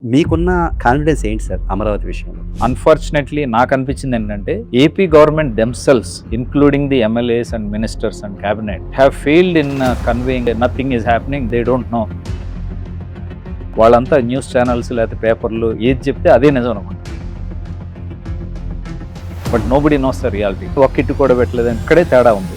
మీకున్న కాన్ఫిడెన్స్ ఏంటి సార్ అమరావతి విషయంలో? అన్ఫార్చునేట్లీ నాకు అనిపించింది ఏంటంటే AP government themselves including the MLAs and ministers and cabinet have failed in conveying nothing is happening, they don't know. వాళ్ళంతా news channels లేకపోతే పేపర్లు ఏది చెప్తే అదే నిజం అనుకుంటారు. But nobody knows the reality. ఒక్కిట్టు కూడా పెట్టలేదు, ఇక్కడే తేడా ఉంది.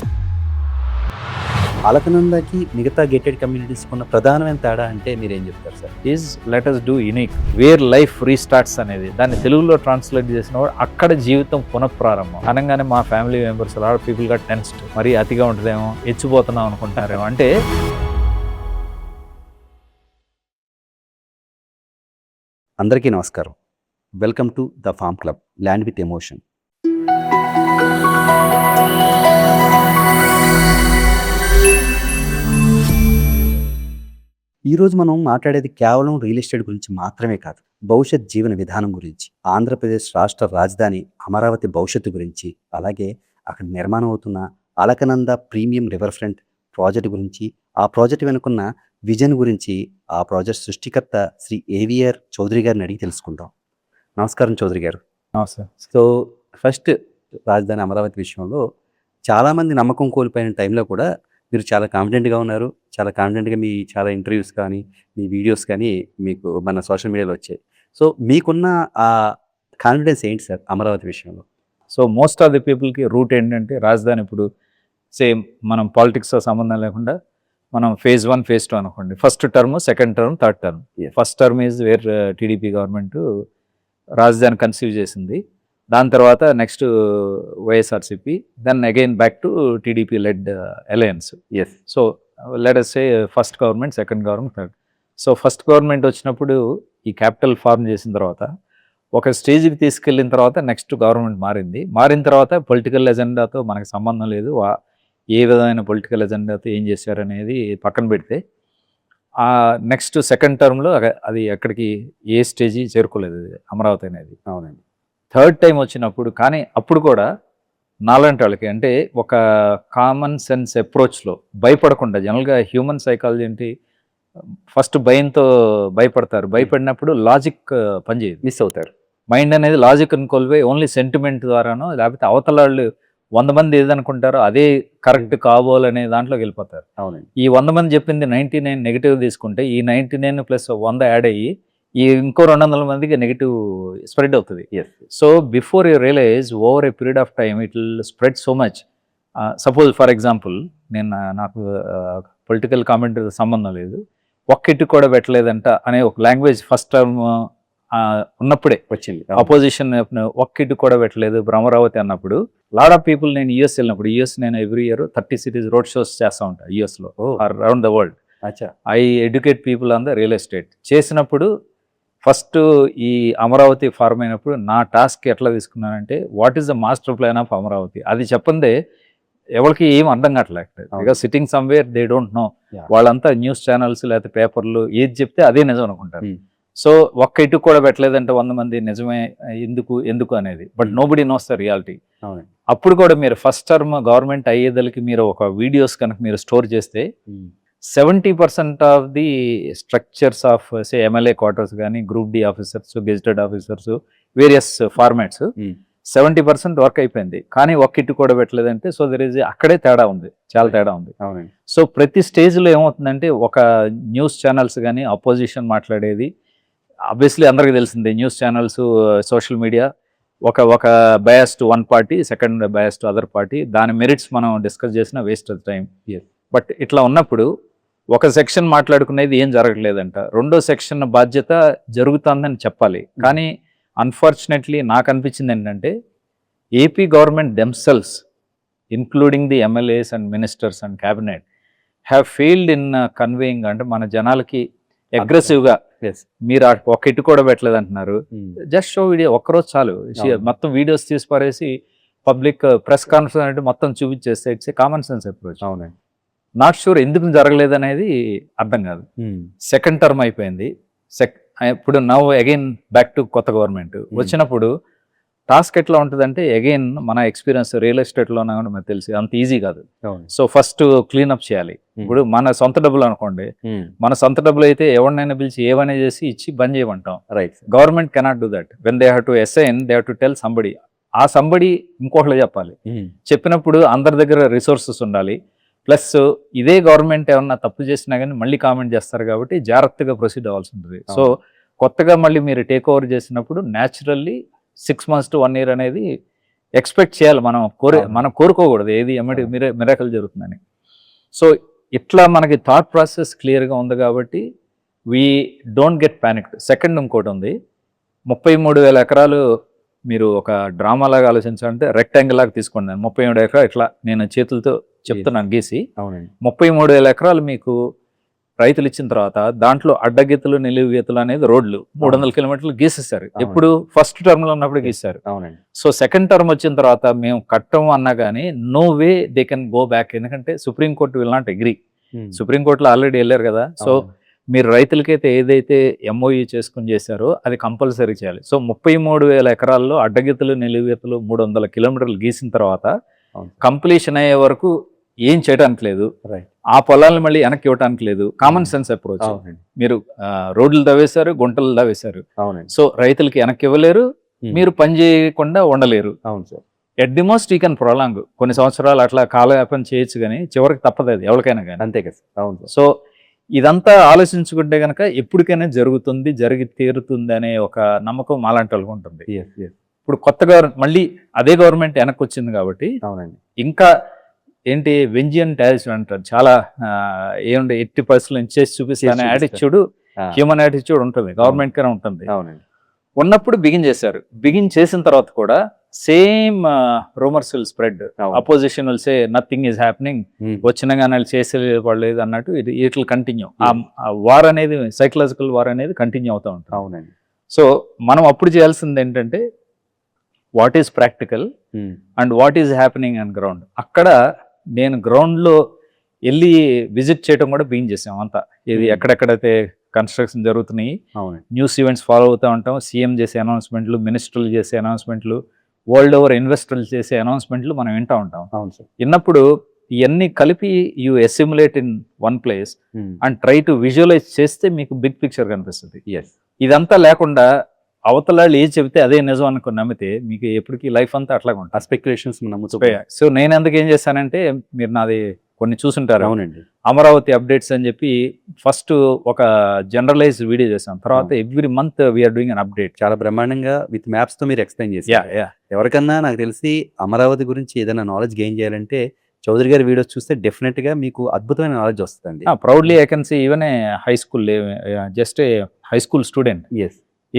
అలకనందకి మిగతా గేటెడ్ కమ్యూనిటీస్ ఉన్న ప్రధానమైన తేడా అంటే మీరేం చెప్తారు sir? Is let us do unique where life restarts అనేది దాన్ని తెలుగులో ట్రాన్స్లేట్ చేసిన వాడు అక్కడ జీవితం పునఃప్రారంభం అనగానే మా ఫ్యామిలీ మెంబర్స్ లాట్ పీపుల్ గా టెన్స్డ్, మరీ అతిగా ఉంటుందేమో, ఎచ్చిపోతున్నాం అనుకుంటారేమో. అంటే అందరికీ నమస్కారం. Welcome to the farm club, land with emotion. ఈరోజు మనం మాట్లాడేది కేవలం రియల్ ఎస్టేట్ గురించి మాత్రమే కాదు, భవిష్యత్ జీవన విధానం గురించి, ఆంధ్రప్రదేశ్ రాష్ట్ర రాజధాని అమరావతి భవిష్యత్తు గురించి, అలాగే అక్కడ నిర్మాణం అవుతున్న Alaknanda premium river front project గురించి, ఆ ప్రాజెక్ట్ వెనుకున్న విజన్ గురించి, ఆ ప్రాజెక్ట్ సృష్టికర్త శ్రీ ఏవిఆర్ చౌదరి గారిని అడిగి తెలుసుకుందాం. నమస్కారం చౌదరి గారు. సో ఫస్ట్ రాజధాని అమరావతి విషయంలో చాలామంది నమ్మకం కోల్పోయిన టైంలో కూడా మీరు చాలా కాన్ఫిడెంట్గా ఉన్నారు. చాలా కాన్ఫిడెంట్గా మీ చాలా ఇంటర్వ్యూస్ కానీ మీ వీడియోస్ కానీ మీకు మన సోషల్ మీడియాలో వచ్చాయి. సో మీకున్న ఆ కాన్ఫిడెన్స్ ఏంటి సార్ అమరావతి విషయంలో? సో మోస్ట్ ఆఫ్ ది పీపుల్కి రూట్ ఏంటంటే రాజధాని ఇప్పుడు సేమ్ మనం పాలిటిక్స్తో సంబంధం లేకుండా మనం ఫేజ్ 1 ఫేజ్ 2 అనుకోండి. First term, second term, third term. First term is where TDP government రాజధాని కన్సీవ్ చేసింది. దాని తర్వాత next YSRCP, then again back to TDP led alliance. Yes. So let us say first government, second government, third. So first government వచ్చినప్పుడు ఈ capital form చేసిన తర్వాత ఒక స్టేజ్కి తీసుకెళ్ళిన తర్వాత నెక్స్ట్ గవర్నమెంట్ మారిన తర్వాత పొలిటికల్ ఎజెండాతో మనకు సంబంధం లేదు. ఏ విధమైన పొలిటికల్ ఎజెండాతో ఏం చేశారనేది పక్కన పెడితే ఆ నెక్స్ట్ సెకండ్ టర్మ్లో అది ఎక్కడికి ఏ స్టేజీ చేరుకోలేదు అమరావతి అనేది. అవునండి. థర్డ్ టైం వచ్చినప్పుడు కానీ అప్పుడు కూడా నాలాంటి వాళ్ళకి అంటే ఒక కామన్ సెన్స్ అప్రోచ్లో భయపడకుండా, జనరల్గా హ్యూమన్ సైకాలజీ ఏంటి, ఫస్ట్ భయంతో భయపడతారు. భయపడినప్పుడు లాజిక్ పనిచేయదు, మిస్ అవుతారు. మైండ్ అనేది లాజిక్ కోల్పోయి ఓన్లీ సెంటిమెంట్ ద్వారానో లేకపోతే అవతల వాళ్ళు 100 మంది ఏదనుకుంటారో అదే కరెక్ట్ కాబోలనే దాంట్లోకి వెళ్ళిపోతారు. అవునండి. ఈ 100 మంది చెప్పింది 99 నెగిటివ్ తీసుకుంటే ఈ 99 ప్లస్ 100 యాడ్ అయ్యి ఈ ఇంకో 200 మందికి నెగిటివ్ స్ప్రెడ్ అవుతుంది. So before you realize over a period of time it will spread so much. Suppose for example నాకు పొలిటికల్ కామెంట్ సంబంధం లేదు, ఒక్కిట్టు కూడా పెట్టలేదంట అనే ఒక లాంగ్వేజ్ ఫస్ట్ టర్మ్ ఉన్నప్పుడే వచ్చింది. అపోజిషన్ ఒక్కిట్టు కూడా పెట్టలేదు అమరావతి అన్నప్పుడు లాట్ ఆఫ్ పీపుల్, నేను యూఎస్ వెళ్ళినప్పుడు, నేను every year 30 cities road shows చేస్తూ ఉంటాను యూఎస్లో around the world. I educate people on the real estate. చేసినప్పుడు ఫస్ట్ ఈ అమరావతి ఫార్మ్ అయినప్పుడు నా టాస్క్ ఎట్లా తీసుకున్నానంటే what is the master plan of Amaravati, అది చెప్పందే ఎవరికి ఏం అర్థం కావట్లేదు. Because sitting somewhere they don't know. వాళ్ళంతా న్యూస్ ఛానల్స్ లేకపోతే పేపర్లు ఏది చెప్తే అదే నిజం అనుకుంటారు. సో ఒక్క ఇటు కూడా పెట్టలేదంటే 100 మంది నిజమే, ఎందుకు అనేది. But nobody knows the reality. అప్పుడు కూడా మీరు ఫస్ట్ టర్మ్ గవర్నమెంట్ అయ్యేదలకి మీరు ఒక వీడియోస్ కనుక మీరు స్టోర్ చేస్తే 70% of the structures of say MLA quarters కానీ, group D officers, gazetted officers, various formats 70% work అయిపోయింది. కానీ ఒక్కిట్టు కూడా పెట్టలేదంటే సో దర్ ఈజ్ అక్కడే తేడా ఉంది, చాలా తేడా ఉంది. సో ప్రతి స్టేజ్లో ఏమవుతుందంటే ఒక న్యూస్ ఛానల్స్ కానీ అపోజిషన్ మాట్లాడేది ఆబ్వియస్లీ అందరికీ తెలిసిందే. న్యూస్ ఛానల్స్, సోషల్ మీడియా ఒక bias to one party, second bias to other party. దాని మెరిట్స్ మనం డిస్కస్ చేసిన వేస్ట్ ఆఫ్ టైం. బట్ ఇట్లా ఉన్నప్పుడు ఒక సెక్షన్ మాట్లాడుకునేది ఏం జరగట్లేదంట, రెండో సెక్షన్ బాధ్యత జరుగుతుందని చెప్పాలి. కానీ అన్ఫార్చునేట్లీ నాకు అనిపించింది ఏంటంటే AP government themselves including the MLAs and ministers and cabinet have failed in conveying, అంటే మన జనాలకి అగ్రెసివ్గా మీరు ఒక ఇటు కూడా పెట్టలేదు అంటున్నారు. జస్ట్ షో వీడియో ఒక్కరోజు చాలు, మొత్తం వీడియోస్ తీసి పారేసి పబ్లిక్ ప్రెస్ కాన్ఫరెన్స్ అంటే మొత్తం చూపించేస్తే it's a common sense approach. అవునండి. నాట్ షూర్ ఎందుకు జరగలేదు అనేది అర్థం కాదు. సెకండ్ టర్మ్ అయిపోయింది. ఇప్పుడు నవ్ అగైన్ బ్యాక్ టు కొత్త గవర్నమెంట్ వచ్చినప్పుడు టాస్క్ ఎట్లా ఉంటుందంటే అగైన్ మన ఎక్స్పీరియన్స్ రియల్ ఎస్టేట్లో కూడా మనకు తెలిసి అంత ఈజీ కాదు. అవును. సో ఫస్ట్ క్లీనప్ చేయాలి. ఇప్పుడు మన సొంత డబ్బులు అనుకోండి, మన సొంత డబ్బులు అయితే ఎవరినైనా పిలిచి ఏవైనా చేసి ఇచ్చి బంద్ చేయమంటాం. Right. Government cannot do that. When they have to assign, they have to tell somebody. ఆ సంబడి ఇంకోళ్ళు చెప్పాలి. చెప్పినప్పుడు అందరి దగ్గర రిసోర్సెస్ ఉండాలి. ప్లస్ ఇదే గవర్నమెంట్ ఏమన్నా తప్పు చేసినా కానీ మళ్ళీ కామెంట్ చేస్తారు కాబట్టి జాగ్రత్తగా ప్రొసీడ్ అవ్వాల్సి ఉంటుంది. సో కొత్తగా మళ్ళీ మీరు టేక్ ఓవర్ చేసినప్పుడు న్యాచురల్లీ 6 months to 1 year అనేది ఎక్స్పెక్ట్ చేయాలి. మనం కోరుకోకూడదు ఏది ఎమ్మటి మిరాకల్ జరుగుతుందని. సో ఇట్లా మనకి థాట్ ప్రాసెస్ క్లియర్గా ఉంది కాబట్టి we don't get panicked. Second ఇంకోటి ఉంది, 33,000 ఎకరాలు మీరు ఒక డ్రామా లాగా ఆలోచించాలంటే రెక్టాంగిల్ లాగా తీసుకోండి. 37 ఎకరాలు ఇట్లా నేను చేతులతో చెప్తున్నాను గీసి. అవునండి. 33,000 ఎకరాలు మీకు రైతులు ఇచ్చిన తర్వాత దాంట్లో అడ్డగీతలు నిలువు గీతలు అనేది రోడ్లు 300 kilometers గీసేశారు. ఎప్పుడు ఫస్ట్ టర్మ్ లో ఉన్నప్పుడు గీశారు. అవునండి. సో సెకండ్ టర్మ్ వచ్చిన తర్వాత మేము కట్టము అన్నా కానీ no way they can go back. ఎందుకంటే సుప్రీంకోర్టు విల్ నాట్ అగ్రీ. సుప్రీంకోర్టులో ఆల్రెడీ వెళ్ళారు కదా. సో మీరు రైతులకైతే ఏదైతే ఎంఓయూ చేసుకుని చేశారో అది కంపల్సరీ చేయాలి. సో 33,000 ఎకరాల్లో అడ్డగీతలు నిలువుగీతలు 300 kilometers గీసిన తర్వాత కంప్లీషన్ అయ్యే వరకు ఏం చేయడానికి లేదు. ఆ పొలాలను మళ్ళీ వెనక్కి ఇవ్వడానికి లేదు. Common sense approach. మీరు రోడ్లు దవ్వేశారు, గుంటలు దవ్వేశారు. సో రైతులకి వెనక్కి ఇవ్వలేరు, మీరు పని చేయకుండా ఉండలేరు. అవును sir. At the most you can prolong కొన్ని సంవత్సరాలు అట్లా కాలయాపన చేయొచ్చు, కానీ చివరికి తప్పదు అది ఎవరికైనా కానీ. అంతే కదా. అవును. సో ఇదంతా ఆలోచించుకుంటే కనుక ఎప్పటికైనా జరుగుతుంది, జరిగి తీరుతుంది అనే ఒక నమ్మకం అలాంటి వాళ్ళకు ఉంటుంది. ఇప్పుడు కొత్తగా మళ్ళీ అదే గవర్నమెంట్ వెనక్కి వచ్చింది కాబట్టి అవునండి, ఇంకా ఏంటి వెంజియన్ టారిఫ్ అంటారు. చాలా ఏముండే 80% చేసి చూపిస్తానే యాటిట్యూడ్, హ్యూమన్ యాటిట్యూడ్ ఉంటుంది, గవర్నమెంట్ కన్నా ఉంటుంది. అవునండి. ఉన్నప్పుడు బిగిన్ చేశారు. బిగిన్ చేసిన తర్వాత కూడా same rumours will spread. Opposition will say nothing is happening, వచ్చిన కానీ వాళ్ళు చేసేపడలేదు అన్నట్టు ఇట్ విల్ కంటిన్యూ. ఆ వార్ అనేది, సైకలాజికల్ వార్ అనేది కంటిన్యూ అవుతూ ఉంటుంది. అవునండి. సో మనం అప్పుడు చేయాల్సింది ఏంటంటే what is practical and what is happening on ground. అక్కడ నేను గ్రౌండ్లో వెళ్ళి విజిట్ చేయడం కూడా బిగిన్ చేసాం అంతా. ఇది ఎక్కడెక్కడైతే కన్స్ట్రక్షన్ జరుగుతున్నాయి, న్యూస్ ఈవెంట్స్ ఫాలో అవుతూ ఉంటాం. సీఎం చేసే అనౌన్స్మెంట్లు, మినిస్టర్లు చేసే అనౌన్స్మెంట్లు, వరల్డ్ ఓవర్ ఇన్వెస్టర్లు చేసే అనౌన్స్మెంట్లు మనం వింటూ ఉంటాం. విన్నప్పుడు ఇవన్నీ కలిపి you assimilate in one place and try to visualise చేస్తే మీకు బిగ్ పిక్చర్ కనిపిస్తుంది. ఇదంతా లేకుండా అవతలాళ్ళు ఏది చెబితే అదే నిజం అనుకుని నమ్మితే మీకు ఎప్పటికీ లైఫ్ అంతా అట్లాగే ఉంటుంది. ఆ స్పెక్యులేషన్స్ నమ్ముతాయి. సో నేను ఎందుకు ఏం చేశానంటే, మీరు నాది కొన్ని చూసుంటారు. అవునండి. అమరావతి అప్డేట్స్ అని చెప్పి ఫస్ట్ ఒక జనరలైజ్ వీడియో చేశాం. తర్వాత every month we're doing an update. చాలా బ్రహ్మాండంగా విత్ మ్యాప్స్ తో మీరు ఎక్స్ప్లెయిన్ చేశారు. ఎవరికన్నా నాకు తెలిసి అమరావతి గురించి ఏదైనా నాలెడ్జ్ గెయిన్ చేయాలంటే చౌదరి గారి వీడియోస్ చూస్తే డెఫినెట్ గా మీకు అద్భుతమైన నాలెడ్జ్ వస్తుందండి. Proudly I can see even a high school, just a high school student,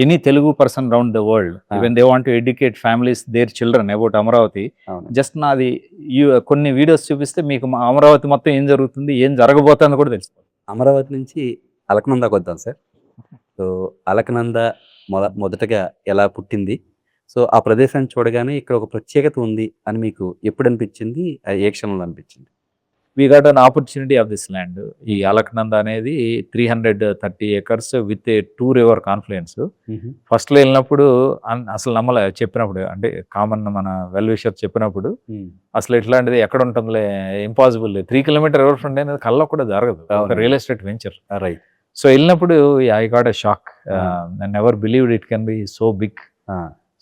any Telugu person round the world, even they want to educate families, their children about Amaravati, just నాది కొన్ని videos చూపిస్తే మీకు అమరావతి మొత్తం ఏం జరుగుతుంది, ఏం జరగబోతుందో కూడా తెలుసు. అమరావతి నుంచి అలకనందాకి వద్దాం సార్. సో అలకనంద మొదటగా ఎలా పుట్టింది, సో ఆ ప్రదేశాన్ని చూడగానే ఇక్కడ ఒక ప్రత్యేకత ఉంది అని మీకు ఎప్పుడు అనిపించింది, ఏ క్షణంలో అనిపించింది? We got an opportunity of this land. ఈ అలకనంద అనేది 330 acres with a 2 river confluence. ఫస్ట్లో వెళ్ళినప్పుడు అసలు నమ్మలే, చెప్పినప్పుడు అంటే కామన్ మన వెల్ విషర్ చెప్పినప్పుడు అసలు ఇట్లాంటిది ఎక్కడ ఉంటుందిలే, ఇంపాసిబుల్, 3 kilometer రివర్ ఫ్రంట్ అనేది కళ్ళకు కూడా జరగదు, real estate venture. Right. So వెళ్ళినప్పుడు I got a shock. I never believed it can be so big.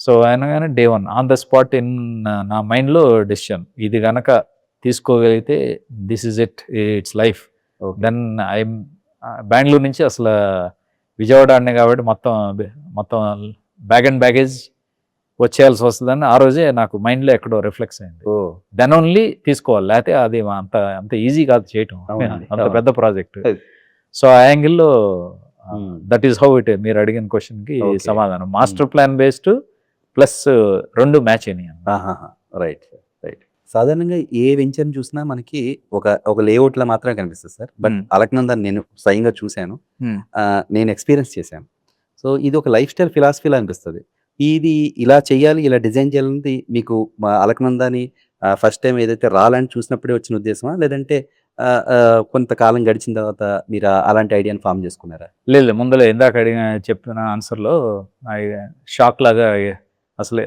So ఆయన day 1 on the spot in నా మైండ్లో డెసిషన్, ఇది కనుక తీసుకోగలిగితే this is it's life. Then I Bengaluru నుంచి అసలు విజయవాడ అనే కాబట్టి మొత్తం బ్యాగ్ అండ్ బ్యాగేజ్ వచ్చేయాల్సి వస్తుందని ఆ రోజే నాకు మైండ్లో ఎక్కడో రిఫ్లెక్స్ అయింది. దెన్ ఓన్లీ తీసుకోవాలి, లేకపోతే అది అంత ఈజీ కాదు చేయటం, అంత పెద్ద ప్రాజెక్ట్. సో ఆ యాంగిల్లో దట్ ఈస్ హౌ ఇట్. మీరు అడిగిన క్వశ్చన్కి సమాధానం master plan based plus 2 match అయినాయి. Right right. సాధారణంగా ఏ వెంచర్ని చూసినా మనకి ఒక లేఅవుట్ లా మాత్రమే కనిపిస్తుంది సార్. బట్ అలకనందాన్ని నేను స్వయంగా చూశాను, నేను ఎక్స్పీరియన్స్ చేశాను. సో ఇది ఒక లైఫ్ స్టైల్ ఫిలాసఫీలా అనిపిస్తుంది. ఇది ఇలా చేయాలి, ఇలా డిజైన్ చేయాలన్నది మీకు అలకనందాన్ని ఫస్ట్ టైం ఏదైతే రాలని చూసినప్పుడే వచ్చిన ఉద్దేశమా, లేదంటే కొంతకాలం గడిచిన తర్వాత మీరు అలాంటి ఐడియాని ఫామ్ చేసుకున్నారా? లేదు, ముందులో ఇందాక చెప్పిన ఆన్సర్లో షాక్ లాగా అసలు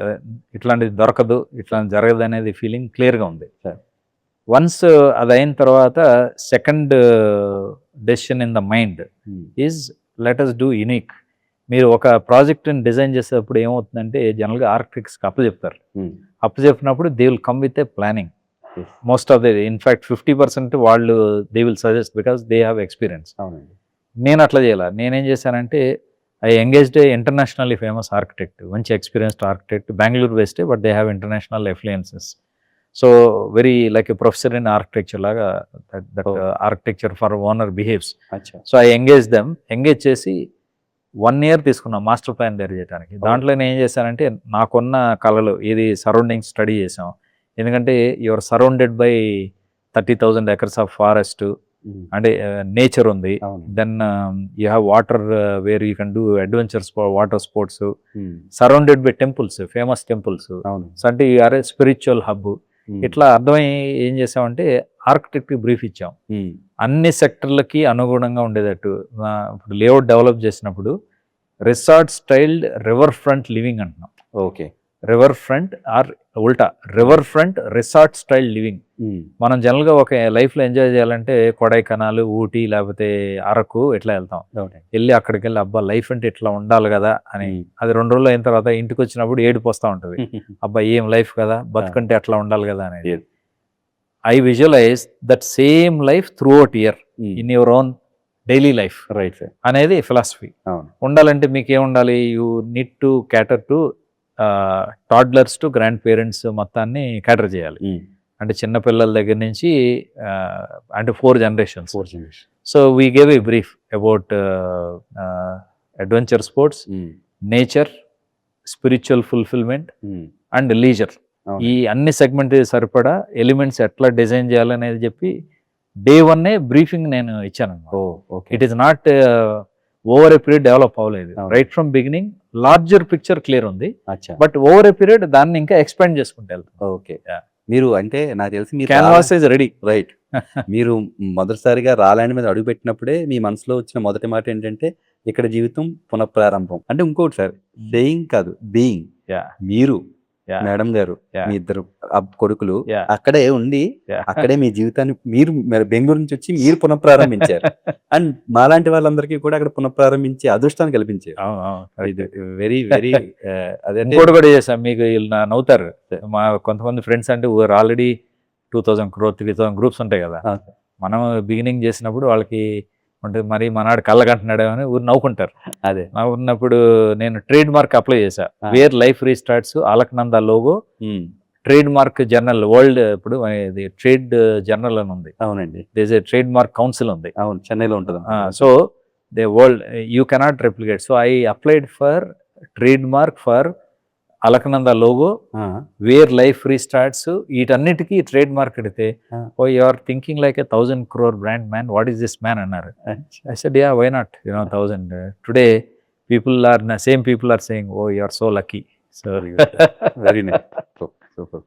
ఇట్లాంటిది దొరకదు, ఇట్లాంటి జరగదు అనేది ఫీలింగ్ క్లియర్గా ఉంది. వన్స్ అది అయిన తర్వాత second decision in the mind is let us do unique. మీరు ఒక ప్రాజెక్ట్ని డిజైన్ చేసేటప్పుడు ఏమవుతుందంటే జనరల్గా ఆర్కిటెక్ట్స్కి అప్పచెప్తారు. అప్పచెప్పినప్పుడు they will come with a planning. Most of the in fact 50% వాళ్ళు they will suggest because they have experience. నేను అట్లా చేయాల. నేనేం చేశానంటే I engaged a internationally famous architect, మంచి experienced architect, Bengaluru based but they have international influences. So very like a professor in architecture లాగా that architecture for owner behaves. So I engage చేసి 1 year తీసుకున్నాం master plan తయారు చేయడానికి. దాంట్లో నేను ఏం చేశానంటే నాకున్న కళలు ఇది సరౌండింగ్ స్టడీ చేసాం. ఎందుకంటే your surrounded by 30,000 acres of forest, అంటే నేచర్ ఉంది. Then you have water where you can do adventures, water sports, surrounded by temples, famous temples. అంటే you are a spiritual hub. ఇట్లా అర్థమై ఏం చేసామంటే ఆర్కిటెక్ట్కి బ్రీఫ్ ఇచ్చాం, అన్ని సెక్టర్లకి అనుగుణంగా ఉండేటట్టు. ఇప్పుడు లేఅవుట్ డెవలప్ చేసినప్పుడు resort style river front living అంటున్నాం. ఓకే, రివర్ ఫ్రంట్ ఆర్ ఉల్టా river front resort style living. మనం జనరల్గా ఒక లైఫ్లో ఎంజాయ్ చేయాలంటే కొడైకెనాల్, ఊటీ, లేకపోతే అరకు ఇట్లా వెళ్తాం. వెళ్ళి అక్కడికి వెళ్ళి అబ్బా లైఫ్ అంటే ఇట్లా ఉండాలి కదా అని. అది 2 రోజులు అయిన తర్వాత ఇంటికి వచ్చినప్పుడు ఏడుపు వస్తూ ఉంటుంది, అబ్బా ఏం లైఫ్ కదా, బతుకంటే అట్లా ఉండాలి కదా అనేది. I visualise that same life through out year in your own daily life అనేది ఫిలాసఫీ. ఉండాలంటే మీకు ఏం ఉండాలి, you need to క్యాటర్ to toddlers to grand parents మొత్తాన్ని క్యాటర్ చేయాలి. అంటే చిన్నపిల్లల దగ్గర నుంచి అంటే 4 generations. So we gave a brief about adventure sports, nature, spiritual fulfilment and leisure. ఈ అన్ని సెగ్మెంట్ సరిపడా ఎలిమెంట్స్ ఎట్లా డిజైన్ చేయాలనేది చెప్పి Day 1 బ్రీఫింగ్ నేను ఇచ్చాను. It is not over a period develop అవ్వలేదు. Right from beginning larger picture clear ఉంది, బట్ ఓవర్ ఏ పీరియడ్ దాన్ని ఇంకా ఎక్స్పాండ్ చేసుకుంటే వెళ్తాం. ఓకే, మీరు అంటే నాకు తెలిసి మీరు క్యాన్వాస్ ఇస్ రెడీ. రైట్. మీరు మొదటిసారిగా రాలాండ్ మీద అడుగు పెట్టినప్పుడే మీ మనసులో వచ్చిన మొదటి మాట ఏంటంటే ఇక్కడ జీవితం పునఃప్రారంభం. అంటే ఇంకోటి సార్, సేయింగ్ కాదు, బీయింగ్. మీరు, మేడం గారు, మీ 2 కొడుకులు అక్కడే ఉండి అక్కడే మీ జీవితాన్ని మీరు బెంగళూరు నుంచి వచ్చి మీరు పునఃప్రారంభించారు. అండ్ మాలాంటి వాళ్ళందరికీ కూడా అక్కడ పునఃప్రారంభించే అదృష్టాన్ని కల్పించారు. వెరీ వెరీ అదే కూడా చేశాం. మీకు వీళ్ళు నవ్వుతారు, మా కొంతమంది ఫ్రెండ్స్ అంటే ఆల్రెడీ 2,000 crore 3,000 groups ఉంటాయి కదా. మనం బిగినింగ్ చేసినప్పుడు వాళ్ళకి అంటే మరి మనాడు కళ్ళగంటున్నాడు అని ఊరు నవ్వుకుంటారు. అదే నవ్వుకున్నప్పుడు నేను ట్రేడ్ మార్క్ అప్లై చేశా. Where life restarts Alaknanda logo trade mark journal world. ఇప్పుడు ఇది ట్రేడ్ జర్నల్ అని ఉంది. అవునండి, there's a trade mark council ఉంది. అవును, చెన్నైలో ఉంటుంది. So they world you cannot replicate. So I applied for trade mark for Alakananda logo, where life restarts. వీటన్నిటికీ ట్రేడ్ మార్క్ ఎడితే oh you are thinking like a 1,000 crore brand man, what is this man అన్నారు. I said yeah, why not, 1,000. Today same people are saying oh you are so lucky. So very nice, super.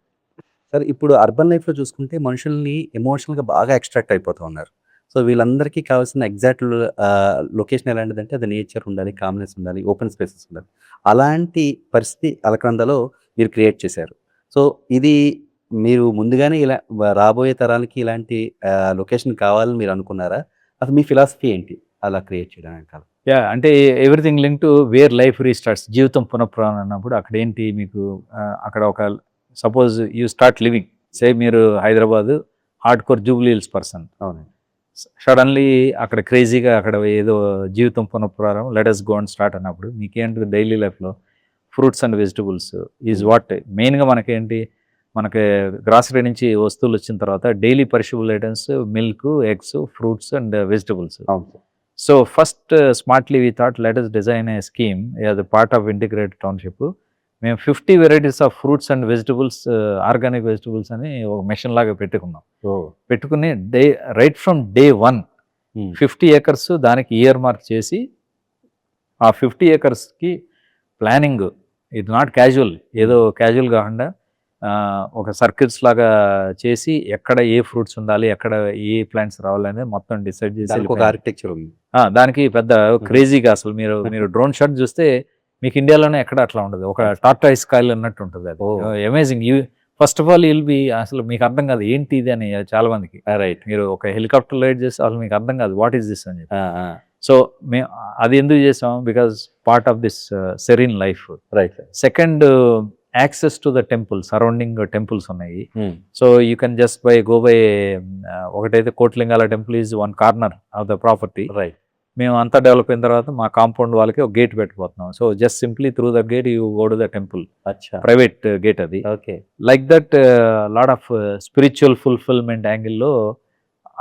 Sir, ఇప్పుడు urban లైఫ్లో చూసుకుంటే మనుషుల్ని ఎమోషనల్గా బాగా extract అయిపోతూ ఉన్నారు. So వీళ్ళందరికీ కావాల్సిన ఎగ్జాక్ట్ లొకేషన్ ఎలాంటిదంటే అది నేచర్ ఉండాలి, కామ్నెస్ ఉండాలి, ఓపెన్ స్పేసెస్ ఉండాలి. అలాంటి పరిస్థితి అలకనందలో మీరు క్రియేట్ చేశారు. సో ఇది మీరు ముందుగానే ఇలా రాబోయే తరాలకి ఇలాంటి లొకేషన్ కావాలని మీరు అనుకున్నారా? అసలు మీ ఫిలాసఫీ ఏంటి అలా క్రియేట్ చేయడానికి? అంటే everything link to where life restarts, జీవితం పునఃప్రారంభం అన్నప్పుడు అక్కడ ఏంటి మీకు అక్కడ ఒక suppose you start living, say మీరు Hyderabad hard core Jubilee Hills person. అవునండి. సడన్లీ అక్కడ క్రేజీగా అక్కడ ఏదో జీవితం పునఃప్రారంభం let us go and start అన్నప్పుడు మీకేంటి డైలీ లైఫ్లో fruits and vegetables is what మెయిన్గా మనకేంటి, మనకి గ్రాసరీ నుంచి వస్తువులు వచ్చిన తర్వాత daily perishable items, milk, eggs, fruits and vegetables. So first smartly we thought let us design A scheme as a part of integrated township. మేము 50 varieties of fruits and vegetables, organic vegetables అని ఒక machine లాగా పెట్టుకున్నాం. పెట్టుకుని right from day 1 50 acres దానికి year mark చేసి ఆ 50 acresకి planning, ఇది నాట్ క్యాజువల్, ఏదో క్యాజువల్ కాకుండా ఒక సర్కిల్స్ లాగా చేసి ఎక్కడ ఏ ఫ్రూట్స్ ఉండాలి, ఎక్కడ ఏ ప్లాంట్స్ రావాలనేది మొత్తం డిసైడ్ చేసి ఒక ఆర్కిటెక్చర్ ఉంది దానికి పెద్ద క్రేజీగా. అసలు మీరు డ్రోన్ షాట్ చూస్తే మీకు ఇండియాలోనే ఎక్కడ అట్లా ఉండదు, ఒక టార్టాయిస్ కాయలు అన్నట్టు ఉంటుంది అది. Amazing. You first of all will be, అసలు మీకు అర్థం కాదు ఏంటి ఇది అని చాలా మందికి. రైట్. మీరు ఒక హెలికాప్టర్ రైడ్ చేస్తే అసలు మీకు అర్థం కాదు వాట్ ఈస్ దిస్ అని చెప్పి. సో మేము అది ఎందుకు చేసాం, because part of this serene life. Right. Second, access to the temple, surrounding temples ఉన్నాయి. So you can just go by, ఒకటైతే Kotlingala temple is one corner of the property. Right. మేము అంతా డెవలప్ అయిన తర్వాత మా కాంపౌండ్ వాళ్ళకి ఒక గేట్ పెట్టిపోతున్నాం. So just simply through the gate you go to the temple. అచ్చా. ప్రైవేట్ గేట్ అది. Okay. Like that lot of spiritual fulfilment యాంగిల్లో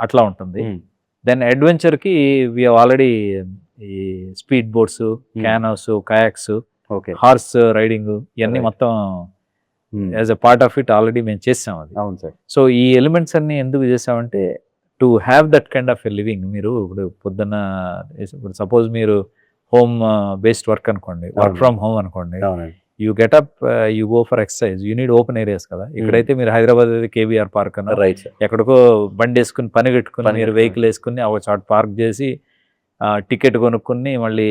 అట్లా ఉంటుంది. దెన్ అడ్వెంచర్కి వీ ఆల్రెడీ ఈ speed boats, canoes, kayaks, okay, horse riding, ఇవన్నీ మొత్తం as a part of it already మేము చేసాం అది. అవును సార్. సో ఈ ఎలిమెంట్స్ అన్ని ఎందుకు చేసామంటే to have that kind of a living. మీరు ఇప్పుడు పొద్దున్న ఇప్పుడు సపోజ్ మీరు హోమ్ బేస్డ్ వర్క్ అనుకోండి, వర్క్ ఫ్రమ్ హోమ్ అనుకోండి, you get up, you go for exercise, you need open areas కదా. ఇక్కడైతే మీరు హైదరాబాద్ కేబీఆర్ పార్క్ అన్న, రైట్, ఎక్కడికో బండి వేసుకుని పని కట్టుకుని మీరు వెహికల్ వేసుకుని ఒక చోట పార్క్ చేసి టికెట్ కొనుక్కుని మళ్ళీ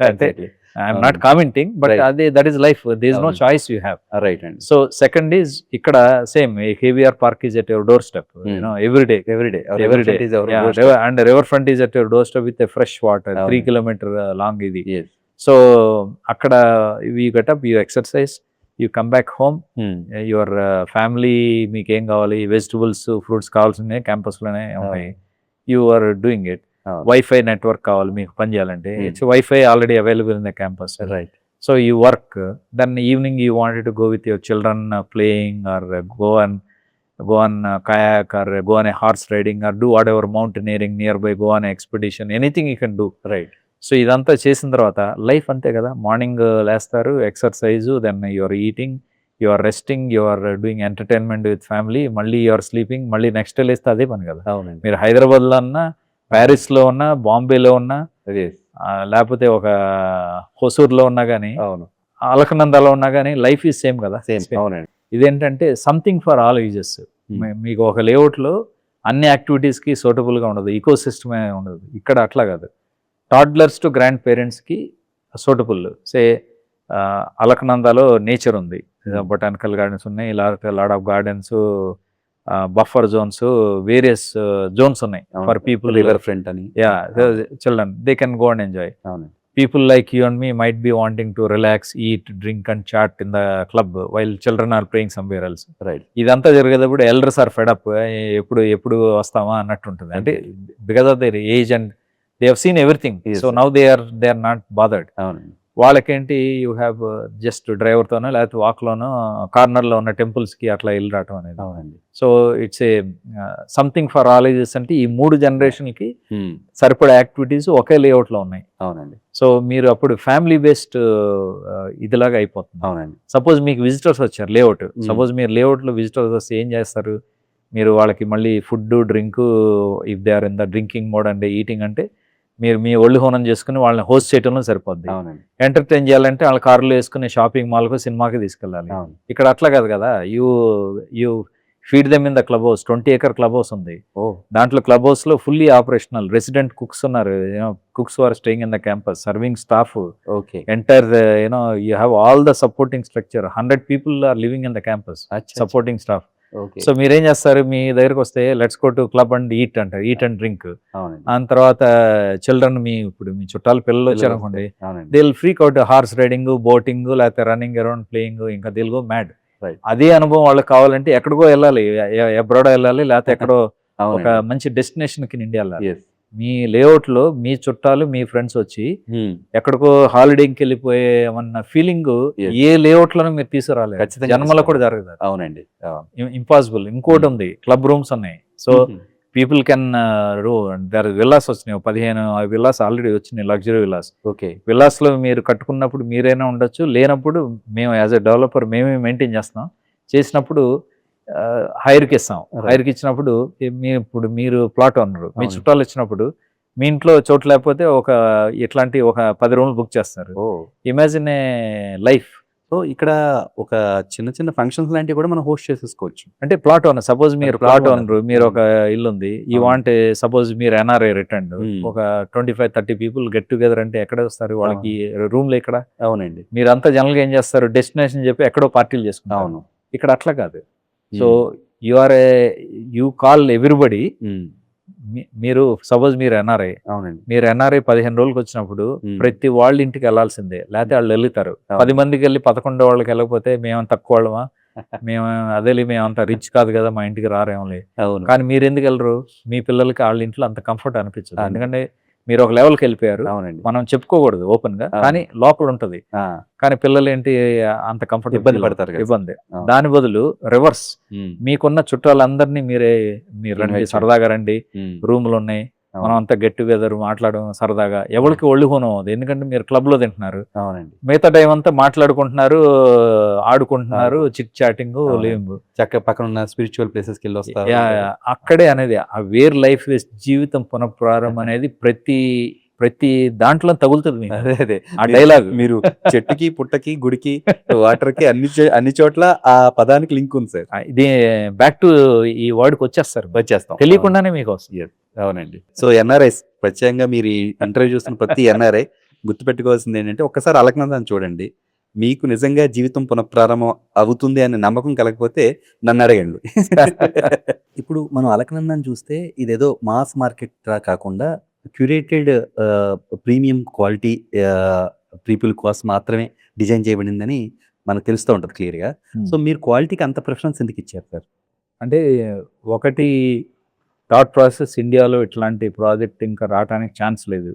అంటే ఐఎమ్ నాట్ కామెంటింగ్, బట్ అదే that is life. There is no choice you have. Right అండి. సో సెకండ్ ఈజ్ ఇక్కడ same KBR park is at your doorstep, every day and river front is at your doorstep with fresh water, 3 kilometer long ఇది. So అక్కడ you get up, you exercise, you come back home, your family మీకు ఏం కావాలి, vegetables, fruits కావాల్సినవి క్యాంపస్లోనే ఉన్నాయి, you are doing it. Wifi network కావాలి మీకు పని చేయాలంటే, it's wifi already available in the campus. Right. So you work, then evening you wanted to go with your children playing, or go on kayak, or go on a horse riding, or do whatever mountaineering nearby, go on an expedition, anything you can do. Right. So ఇదంతా చేసిన తర్వాత life అంతే కదా. Morning లేస్తారు, exercise, then you are eating, you are resting, you are doing entertainment with family, మళ్ళీ you are sleeping, మళ్ళీ next day లేస్తే అదే పని కదా. అవునండి. మీరు హైదరాబాద్లో ఉన్నా, ప్యారిస్లో ఉన్నా, బాంబేలో ఉన్నా, లేకపోతే ఒక హొసూర్లో ఉన్నా కానీ, అవును, అలకనందాలో ఉన్నా కానీ, లైఫ్ ఈజ్ సేమ్ కదా. సేమ్. అవునండి. ఇదేంటంటే సంథింగ్ ఫర్ ఆల్ యూజెస్. మీకు ఒక లేఅవుట్లో అన్ని యాక్టివిటీస్కి సూటబుల్గా ఉండదు, ఈకో సిస్టమే ఉండదు. ఇక్కడ అట్లా కాదు. టాడ్లర్స్ టు గ్రాండ్ పేరెంట్స్కి సూటబుల్. సే అలకనందాలో నేచర్ ఉంది, బొటానికల్ గార్డెన్స్ ఉన్నాయి, lot of gardens, buffer zones, various zones ఉన్నాయి ఫర్ పీపుల్. రివర్ ఫ్రంట్ అని, children they can go and enjoy. People like you and me might be wanting to relax, eat, drink and chat in the club while children are playing somewhere else. Right. ఇదంతా జరిగేటప్పుడు elders are fed up, ఎప్పుడు వస్తామా అన్నట్టు ఉంటుంది. అంటే because of their age and they have seen everything, so now they are not bothered. అవునండి. వాళ్ళకేంటి, you have just డ్రైవర్తోనో లేకపోతే వాక్లోనో కార్నర్లో ఉన్న టెంపుల్స్కి అట్లా వెళ్ళి రావటం అనేది. అవునండి. So it's a something for all ages. అంటే ఈ 3 జనరేషన్కి సరిపడే యాక్టివిటీస్ ఒకే లేఅవుట్లో ఉన్నాయి. అవునండి. సో మీరు అప్పుడు ఫ్యామిలీ బేస్డ్ ఇదిలాగా అయిపోతుంది. అవునండి. సపోజ్ మీకు విజిటర్స్ వచ్చారు లేఅవుట్, సపోజ్ మీరు లేఅవుట్లో విజిటర్స్ వస్తే ఏం చేస్తారు, మీరు వాళ్ళకి మళ్ళీ food, drink, if they are in the drinking mode అంటే ఈటింగ్ అంటే మీరు మీ ఒళ్ళు హోనం చేసుకుని వాళ్ళని హోస్ట్ చేయడంలో సరిపోద్ది. ఎంటర్టైన్ చేయాలంటే వాళ్ళ కార్లో వేసుకుని షాపింగ్ మాల్కు, సినిమాకి తీసుకెళ్ళాలి. ఇక్కడ అట్లా కాదు కదా. You feed them in the club house. 20 acre club house ఉంది. దాంట్లో క్లబ్ హౌస్ లో ఫుల్లీ ఆపరేషనల్, రెసిడెంట్ కుక్స్ ఉన్నారు, cooks are staying in the campus, serving staff, entire you have all the supporting structure. 100 people are living in the campus, supporting staff. So మీరేం చేస్తారు, మీ దగ్గరకు వస్తే let's go to club and eat అంటారు, eat and drink. దాని తర్వాత children, ఇప్పుడు మీ చుట్టాలు పిల్లలు వచ్చారనుకోండి, they will freak out, horse riding, boating, లేకపోతే రన్నింగ్ అరౌండ్, ప్లేయింగ్, ఇంకా దే విల్ గో మ్యాడ్. అదే అనుభవం వాళ్ళకి కావాలంటే ఎక్కడికో వెళ్ళాలి, అబ్రాడ్ వెళ్ళాలి, లేకపోతే ఎక్కడో ఒక మంచి డెస్టినేషన్ కి ఇండియా వెళ్ళాలి. మీ లేఅవుట్ లో మీ చుట్టాలు, మీ ఫ్రెండ్స్ వచ్చి ఎక్కడికో హాలిడేకి వెళ్ళిపోయేమన్న ఫీలింగ్ ఏ లేఅవుట్ లోనూ మీరు తీసుకురాలేదు, జన్మలో కూడా జరగదు. అవునండి, ఇంపాసిబుల్. ఇంకోటి ఉంది, క్లబ్ రూమ్స్ ఉన్నాయి. So people can there villas వచ్చినాయి, 15 విల్లాస్ ఆల్రెడీ వచ్చినాయి, లగ్జరీ విల్లాస్. విల్లాస్ లో మీరు కట్టుకున్నప్పుడు మీరైనా ఉండొచ్చు, లేనప్పుడు మేము యాజ్ ఎ డెవలపర్ మేమే మెయింటైన్ చేస్తాం. చేసినప్పుడు హైర్కి ఇస్తాం. హైర్కి ఇచ్చినప్పుడు ఇప్పుడు మీరు ప్లాట్ ఓనరు, మీ చుట్టాలు ఇచ్చినప్పుడు మీ ఇంట్లో చోటు లేకపోతే ఇట్లాంటి ఒక 10 రూమ్లు బుక్ చేస్తారు. Imagine a life. సో ఇక్కడ ఒక చిన్న చిన్న ఫంక్షన్స్ లాంటివి కూడా మనం హోస్ట్ చేసేసుకోవచ్చు. అంటే ప్లాట్ ఓనర్, సపోజ్ మీరు plot ప్లాట్ owner. ఓనర్, మీరు ఒక ఇల్లు ఉంది, ఈ అవును. వాంట్ సపోజ్ మీరు ఎన్ఆర్ఐ రిటర్న్ Hmm. ఒక 25-30 పీపుల్ గెట్ టుగెదర్ అంటే ఎక్కడ వస్తారు వాళ్ళకి? రూమ్ లో ఇక్కడ అవునండి. మీరంతా జనరల్ గా ఏం చేస్తారు, డెస్టినేషన్ చెప్పి ఎక్కడో పార్టీలు చేసుకుంటారు. అవును. ఇక్కడ అట్లా కాదు. So you call everybody. Um. మీరు సపోజ్ మీరు ఎన్ఆర్ఐ, అవునండి. మీరు ఎన్ఆర్ఐ 15 రోజులకి వచ్చినప్పుడు Hmm. ప్రతి వాళ్ళ ఇంటికి వెళ్ళాల్సిందే, లేకపోతే వాళ్ళు వెళ్తారు. అవును. 10 మందికి వెళ్ళి 11 వాళ్ళకి వెళ్ళకపోతే మేము తక్కువ వాళ్ళమా, మేము అదేలే మేమంత రిచ్ కాదు కదా, మా ఇంటికి రారేమోలే. అవును. కానీ మీరు ఎందుకు వెళ్ళరు? మీ పిల్లలకి వాళ్ళ ఇంట్లో అంత కంఫర్ట్ అనిపించదు. అవును. ఎందుకంటే మీరు ఒక లెవెల్కి వెళ్ళిపోయారు. అవునండి. మనం చెప్పుకోకూడదు ఓపెన్ గా, అవును. కానీ లోపల ఉంటది. ఆ, కానీ పిల్లలు ఏంటి అంత కంఫర్ట్ ఇబ్బంది పడతారు కదా. ఇబ్బంది. అవును. దాని బదులు రివర్స్, ఉమ్. మీకున్న చుట్టాలందరినీ మీరు రండి, Invite సరదాగా రండి, ఉమ్. రూములు ఉన్నాయి, అవును. మనం అంతా గెట్ టుగెదర్ మాట్లాడడం సరదాగా. ఎవరికి ఒళ్ళు హోనం అవుతుంది, ఎందుకంటే మీరు క్లబ్ లో తింటున్నారు, అవునండి. మిగతా టైం అంతా మాట్లాడుకుంటున్నారు, ఆడుకుంటున్నారు, చిట్ చాటింగ్ అవును. లేవు. చక్కగా పక్కన ఉన్న స్పిరిచువల్ ప్లేసెస్కి వెళ్ళి వస్తారు. అక్కడే అనేది ఆ వేర్ లైఫ్ ఇస్ జీవితం పునఃప్రారంభం అనేది ప్రతి దాంట్లో తగులుతుంది మీకు. అదే అదే ఆ డైలాగ్ మీరు చెట్టుకి పుట్టకి గుడికి వాటర్ కి అన్ని చోట్ల ఆ పదానికి లింక్ ఉంది సార్. ఇది బ్యాక్ టు ఈ వర్డ్కి వచ్చేస్తారు, వచ్చేస్తాం తెలియకుండానే మీకు వస్తుంది. అవునండి. సో ఎన్ఆర్ఐస్ ప్రత్యేకంగా మీరు ఈ ఇంటర్వ్యూ చూస్తున్న ప్రతి ఎన్ఆర్ఐ గుర్తుపెట్టుకోవాల్సింది ఏంటంటే ఒక్కసారి అలకనందాన్ని చూడండి. మీకు నిజంగా జీవితం పునఃప్రారంభం అవుతుంది అనే నమ్మకం కలగకపోతే నన్ను అడగండి. ఇప్పుడు మనం అలకనందాన్ని చూస్తే ఇదేదో మాస్ మార్కెట్ కాకుండా క్యూరేటెడ్ ప్రీమియం క్వాలిటీ పీపుల్ కోసం మాత్రమే డిజైన్ చేయబడిందని మనకు తెలుస్తూ ఉంటుంది క్లియర్గా. సో మీరు క్వాలిటీకి అంత ప్రిఫరెన్స్ ఎందుకు ఇచ్చారు సార్? అంటే ఒకటి థాట్ ప్రాసెస్, ఇండియాలో ఇట్లాంటి ప్రాజెక్ట్ ఇంకా రావడానికి ఛాన్స్ లేదు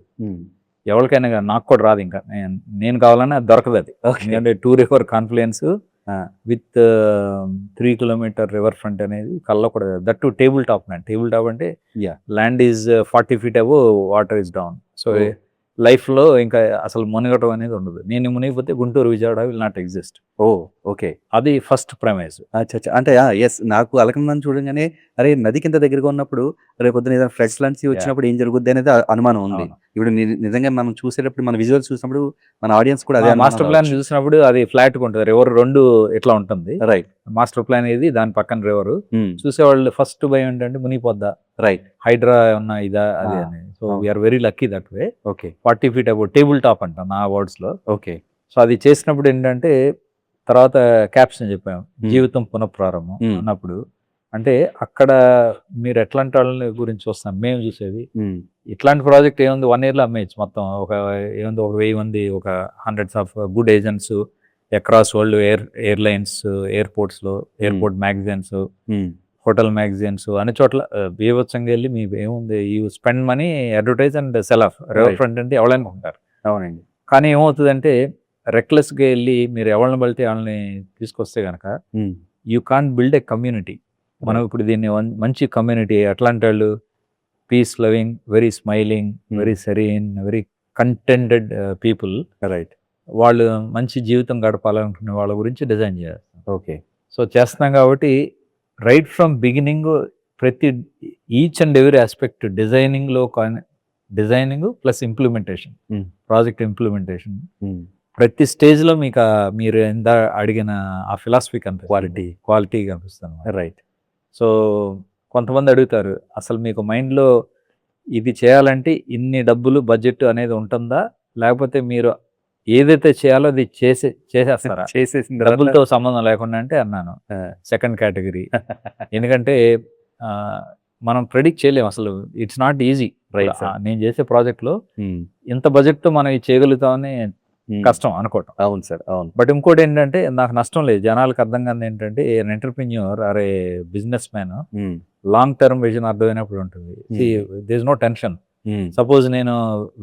ఎవరికైనా కానీ. నాకు కూడా రాదు ఇంకా, నేను కావాలన్నా అది దొరకదు. అది ఎందుకంటే 2 river confluence with 3 kilometre river front అనేది కల్లో కూడా, that to table top land. Table top అంటే land is 40 feet above, water is down. So లైఫ్లో ఇంకా అసలు మునగటం అనేది ఉండదు. నేను మునిగిపోతే Guntur Vijayawada will not exist. Oh okay, అది ఫస్ట్ ప్రైమైజ్. అచ్చా అంటే ఎస్, నాకు అలకనందాన్ని చూడగానే అరే నది కింద దగ్గరగా ఉన్నప్పుడు రేపు పొద్దున ఏదైనా ఫ్లడ్స్ లాంటి వచ్చినప్పుడు ఏం జరుగుద్ది అనేది అనుమానం ఉంది. ఇప్పుడు నిజంగా మనం చూసేటప్పుడు మన విజువల్స్ చూసినప్పుడు మన ఆడియన్స్ కూడా అదే మాస్టర్ ప్లాన్ చూసినప్పుడు అది ఫ్లాట్ ఉంటుంది, రివర్ 2 ఇట్లా ఉంటుంది. రైట్. మాస్టర్ ప్లాన్ ఇది, దాని పక్కన రివర్. చూసేవాళ్ళు ఫస్ట్ భయం ఏంటంటే మునిగిపోద్దా, రైట్, హైడ్రా ఉన్నా ఇదా అది అని. So we're very lucky that way. Okay, 40 feet above table top అంట నా వర్డ్స్ లో. ఓకే. సో అది చేసినప్పుడు ఏంటంటే తర్వాత క్యాప్షన్ చెప్పాము, జీవితం పునఃప్రారంభం అన్నప్పుడు. అంటే అక్కడ మీరు ఎట్లాంటి వాళ్ళని గురించి చూస్తాం మేము చూసేది. ఇట్లాంటి ప్రాజెక్ట్ ఏముంది, 1 year లో అమ్మేయచ్చు మొత్తం. ఏముంది, 1000 మంది, ఒక hundreds of good agents across world, airlines, airports లో, ఎయిర్పోర్ట్ మ్యాగజైన్స్, హోటల్ మ్యాగజైన్స్, అన్ని చోట్ల బీభత్సంగా వెళ్ళి మీ ఏముంది, you spend money, advertise and cell of. River front అంటే ఎవరైనా ఉంటారు. అవునండి. కానీ ఏమవుతుందంటే రెక్లెస్గా వెళ్ళి మీరు ఎవరిని బలితే వాళ్ళని తీసుకొస్తే కనుక you can't build a community. మనం ఇప్పుడు దీన్ని మంచి కమ్యూనిటీ, అట్లాంటి వాళ్ళు peace loving, very smiling, very serene, very కంటెంటెడ్ people, right, వాళ్ళు మంచి జీవితం గడపాలనుకునే వాళ్ళ గురించి డిజైన్ చేస్తాం. ఓకే. సో చేస్తున్నాం కాబట్టి రైట్ ఫ్రమ్ బిగినింగ్ ప్రతి each and every aspect designing plus implementation, project implementation, ప్రతి స్టేజ్లో మీకు మీరు ఎంత అడిగిన ఆ ఫిలాసఫీ కనిపిస్తుంది, క్వాలిటీ కనిపిస్తుంది. రైట్. సో కొంతమంది అడుగుతారు, అసలు మీకు మైండ్లో ఇది చేయాలంటే ఇన్ని డబ్బులు బడ్జెట్ అనేది ఉంటుందా, లేకపోతే మీరు ఏదైతే చేయాలో అది చేసేస్తారా? చేసేసిన డబ్బులతో సంబంధం లేకుండా అంటే అన్నాను సెకండ్ కేటగిరీ. ఎందుకంటే మనం ప్రెడిక్ట్ చేయలేము అసలు, ఇట్స్ నాట్ ఈజీ. నేను చేసే ప్రాజెక్ట్లో ఇంత బడ్జెట్తో మనం ఇది చేయగలుగుతామని కష్టం అనుకోవటం. అవును సార్, అవును. బట్ ఇంకోటి ఏంటంటే నాకు నష్టం లేదు, జనాలకు అర్థం కాదు ఏంటంటే ఎంటర్ప్రెన్యూర్ అరే business man long term vision అర్థమైనప్పుడు ఉంటుంది. There is no tension. Suppose నేను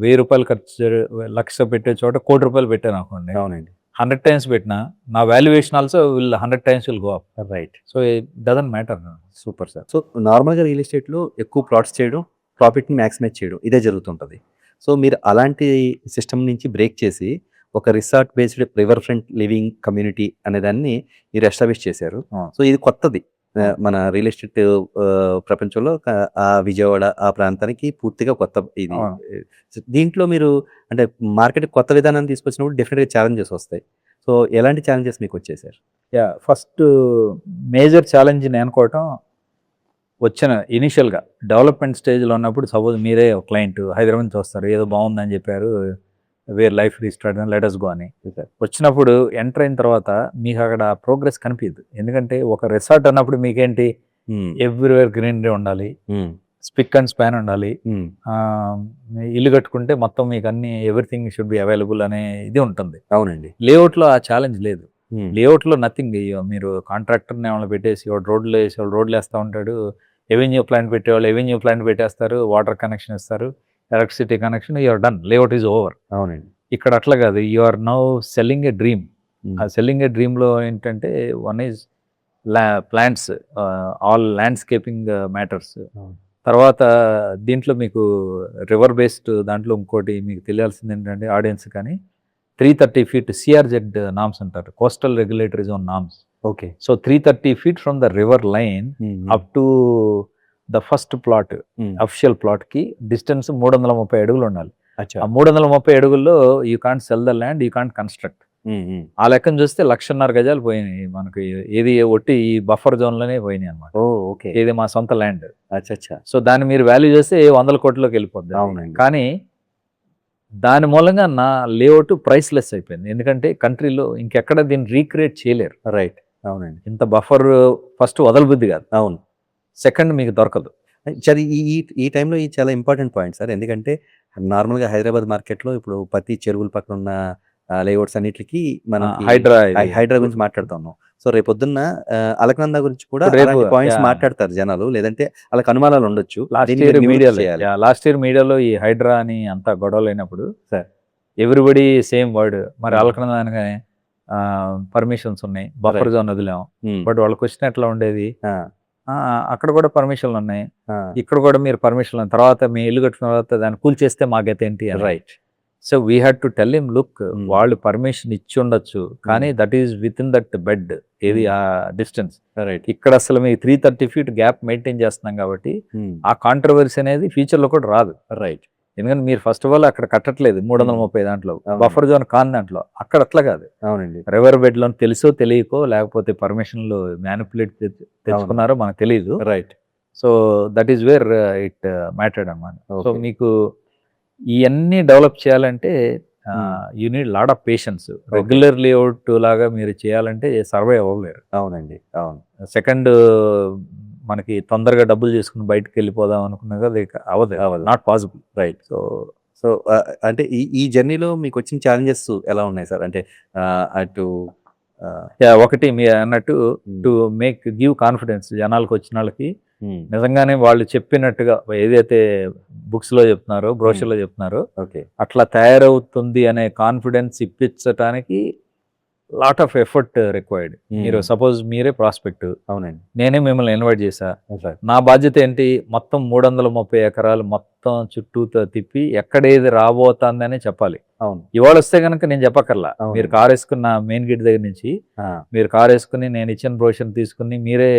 1000 రూపాయలు ఖర్చు, 1,00,000 పెట్టే చోట 1 కోటి రూపాయలు పెట్టాను అనుకోండి, అవునండి, 100 times పెట్టినా నా valuation also 100 times will go up. Right. So it doesn't matter. Super sir. So నార్మల్గా రియల్ ఎస్టేట్లో ఎక్కువ ప్లాట్స్ చేయడం, ప్రాఫిట్ని మ్యాక్సిమైజ్ చేయడం ఇదే జరుగుతుంటుంది. సో మీరు అలాంటి సిస్టమ్ నుంచి బ్రేక్ చేసి ఒక resort based river front living community అనే దాన్ని మీరు ఎస్టాబ్లిష్ చేశారు. సో ఇది కొత్తది మన రియల్ ఎస్టేట్ ప్రపంచంలో, ఆ విజయవాడ ఆ ప్రాంతానికి పూర్తిగా కొత్త ఇది. దీంట్లో మీరు అంటే మార్కెట్ కొత్త విధానాన్ని తీసుకొచ్చినప్పుడు డెఫినెట్గా ఛాలెంజెస్ వస్తాయి. సో ఎలాంటి ఛాలెంజెస్ మీకు వచ్చాయి సార్? ఫస్ట్ మేజర్ ఛాలెంజ్ నేను అనుకోవటం వచ్చిన ఇనిషియల్గా డెవలప్మెంట్ స్టేజ్లో ఉన్నప్పుడు సపోజ్ మీరే ఒక క్లయింట్ హైదరాబాద్ నుంచి వస్తారు, ఏదో బాగుందని చెప్పారు, wear life restart letters go అని వచ్చినప్పుడు ఎంటర్ అయిన తర్వాత మీకు అక్కడ ప్రోగ్రెస్ కనిపించదు. ఎందుకంటే ఒక రిసార్ట్ అన్నప్పుడు మీకేంటి ఎవ్రీవేర్ గ్రీనరీ ఉండాలి, స్పిక్ అండ్ స్పాన్ ఉండాలి, ఇల్లు కట్టుకుంటే మొత్తం మీకు అన్ని ఎవ్రీథింగ్ షుడ్ బి అవైలబుల్ అనే ఇది ఉంటుంది. అవునండి. లేఅవుట్లో ఆ ఛాలెంజ్ లేదు. లేఅవుట్లో నథింగ్. మీరు కాంట్రాక్టర్ని ఏమైనా పెట్టేసి వాడు రోడ్లు వేసి వాడు రోడ్లు వేస్తూ ఉంటాడు, ఎవెన్యూ ప్లాంట్ పెట్టేవాళ్ళు ఎవెన్యూ ప్లాంట్ పెట్టేస్తారు, వాటర్ కనెక్షన్ ఇస్తారు, electricity connection, you're done, layout is over. అవునండి. ఇక్కడ అట్లా కాదు, you are now selling a dream. ఆ సెల్లింగ్ ఏ డ్రీమ్లో ఏంటంటే one is plants, all landscaping matters. తర్వాత దీంట్లో మీకు రివర్ బేస్డ్ దాంట్లో ఇంకోటి మీకు తెలియాల్సింది ఏంటంటే ఆడియన్స్ కానీ 330 feet CRZ నామ్స్ అంటారు, coastal regulatory zone norms. Okay. So 330 feet from the river line up to the first plot, official plot కి డిస్టెన్స్ 330 అడుగులు ఉండాలి. ఆ 330 అడుగుల్లో you can't cell the land, you can't construct. ఆ లెక్కను చూస్తే 1,50,000 గజాలు పోయినాయి మనకి. ఏది ఒట్టి ఈ బఫర్ జోన్ లోనే పోయినాయి అనమాట. ఇది మా సొంత ల్యాండ్. సో దాన్ని మీరు వాల్యూ చేస్తే 100 కోట్లలోకి వెళ్ళిపోద్ది. కానీ దాని మూలంగా నా లేఅవుట్ ప్రైస్లెస్ అయిపోయింది. ఎందుకంటే కంట్రీలో ఇంకెక్కడ దీన్ని రీక్రియేట్ చేయలేరు. రైట్. అవునండి. ఇంత బఫర్ ఫస్ట్ వదలబుద్ధి కాదు. అవును. సెకండ్ మీకు దొరకదు. సరే, ఈ టైంలో ఇది చాలా ఇంపార్టెంట్ పాయింట్ సార్. ఎందుకంటే నార్మల్గా హైదరాబాద్ మార్కెట్లో ఇప్పుడు ప్రతి చెరువుల పక్కన ఉన్న లేఅవుట్స్ అన్నిటికీ మనం హైడ్రా గురించి మాట్లాడుతా ఉన్నాం. సో రేపొద్దున్న అలకనంద గురించి కూడా పాయింట్స్ మాట్లాడతారు జనాలు, లేదంటే వాళ్ళకి అనుమానాలు ఉండొచ్చు. లాస్ట్ ఇయర్ మీడియాలో ఈ హైడ్రా అని అంతా గొడవలు అయినప్పుడు సార్ ఎవ్రీబడి సేమ్ వర్డ్. మరి అలకనంద అనగానే పర్మిషన్స్ ఉన్నాయి, బఫర్ జోన్ వదిలాం. బట్ వాళ్ళ క్వశ్చన్ ఎట్లా ఉండేది, అక్కడ కూడా పర్మిషన్లు ఉన్నాయి, ఇక్కడ కూడా మీరు పర్మిషన్లు, తర్వాత మీ ఇల్లు కట్టిన తర్వాత దాన్ని కూల్ చేస్తే మాకైతే ఏంటి. Right. So we had to tell him, look, వాళ్ళు పర్మిషన్ ఇచ్చి ఉండొచ్చు కానీ that is with in that bed, ఏది ఆ డిస్టెన్స్. రైట్. ఇక్కడ అసలు మీ 330 feet గ్యాప్ మెయింటైన్ చేస్తున్నాం కాబట్టి ఆ కాంట్రవర్సీ అనేది ఫ్యూచర్ లో కూడా రాదు. రైట్. ఎందుకంటే మీరు ఫస్ట్ ఆఫ్ ఆల్ అక్కడ కట్టట్లేదు 330 దాంట్లో, బఫర్ జోన్ కాని దాంట్లో. అక్కడ అట్లా కాదు. అవునండి. రివర్ బెడ్ లో తెలుసో తెలియకో లేకపోతే పర్మిషన్లు మ్యానిపులేట్ తెచ్చుకున్నారో మనకు తెలియదు. Right. So that is where it mattered అన్నమాట. సో మీకు ఇవన్నీ డెవలప్ చేయాలంటే you need lot of patience. Regular layout లాగా మీరు చేయాలంటే సర్వే అవ్వలేరు. అవునండి. అవును. సెకండ్ మనకి తొందరగా డబ్బులు చేసుకుని బయటకు వెళ్ళిపోదాం అనుకున్నాగా అవ్వదు, నాట్ పాసిబుల్. రైట్. సో అంటే ఈ జర్నీలో మీకు వచ్చిన ఛాలెంజెస్ ఎలా ఉన్నాయి సార్? అంటే అటు ఒకటి మీరు అన్నట్టు టు గివ్ కాన్ఫిడెన్స్ జనాలకు, వచ్చిన వాళ్ళకి నిజంగానే వాళ్ళు చెప్పినట్టుగా ఏదైతే బుక్స్ లో చెప్తున్నారో, బ్రోషర్ లో చెప్తున్నారో అట్లా తయారవుతుంది అనే కాన్ఫిడెన్స్ ఇప్పించడానికి లాట్ ఆఫ్ ఎఫర్ట్ రిక్వైర్డ్. మీరు సపోజ్ మీరే ప్రాస్పెక్ట్, అవునండి, నేనే మిమ్మల్ని ఇన్వైట్ చేశా, నా బాధ్యత ఏంటి, మొత్తం 330 ఎకరాలు మొత్తం చుట్టూతో తిప్పి ఎక్కడేది రాబోతుందని చెప్పాలి. అవును. ఇవాళ వస్తే కనుక నేను చెప్పక్కర్లా, మీరు కార్ వేసుకున్న మెయిన్ గేట్ దగ్గర నుంచి మీరు కార్ వేసుకుని నేను ఇచ్చిన బ్రోషర్ తీసుకుని మీరే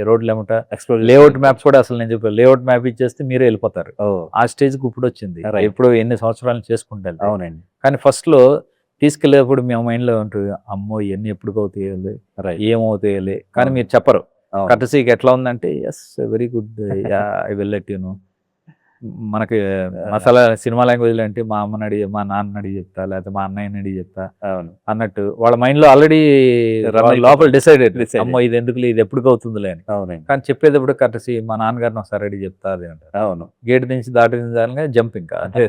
రోడ్లు ఏమంట ఎక్స్ప్లోర్, లేఅవుట్ మ్యాప్స్ కూడా అసలు నేను చెప్పాను, లేఅవుట్ మ్యాప్ ఇచ్చేస్తే మీరే వెళ్ళిపోతారు. ఆ స్టేజ్కి ఇప్పుడు వచ్చింది. ఇప్పుడు ఎన్ని సంవత్సరాలు చేసుకుంటారు. అవునండి. కానీ ఫస్ట్ లో తీసుకెళ్లేటప్పుడు మీ మైండ్లో ఉంటుంది, అమ్మో ఇవన్నీ ఎప్పుడు అవుతాయి, ఏమవుతాయి, కానీ మీరు చెప్పరు. కర్టసీకి ఎట్లా ఉందంటే yes very good, I will let you know. మనకి మసాలా సినిమా లాంగ్వేజ్ అంటే మా అమ్మని అడిగి, మా నాన్న అడిగి చెప్తా, లేకపోతే మా అన్నయ్యని అడిగి చెప్తా అన్నట్టు వాళ్ళ మైండ్ లో ఆల్రెడీ లోపల డిసైడెడ్, అమ్మో ఇది ఎందుకు, ఇది ఎప్పుడు అవుతుందిలే అని. అవును. కానీ చెప్పేటప్పుడు కర్టసీ మా నాన్నగారిని ఒకసారి అడిగి చెప్తా అది అంటారు. అవును. గేట్ నుంచి దాటిన జంప్ ఇంకా అంటే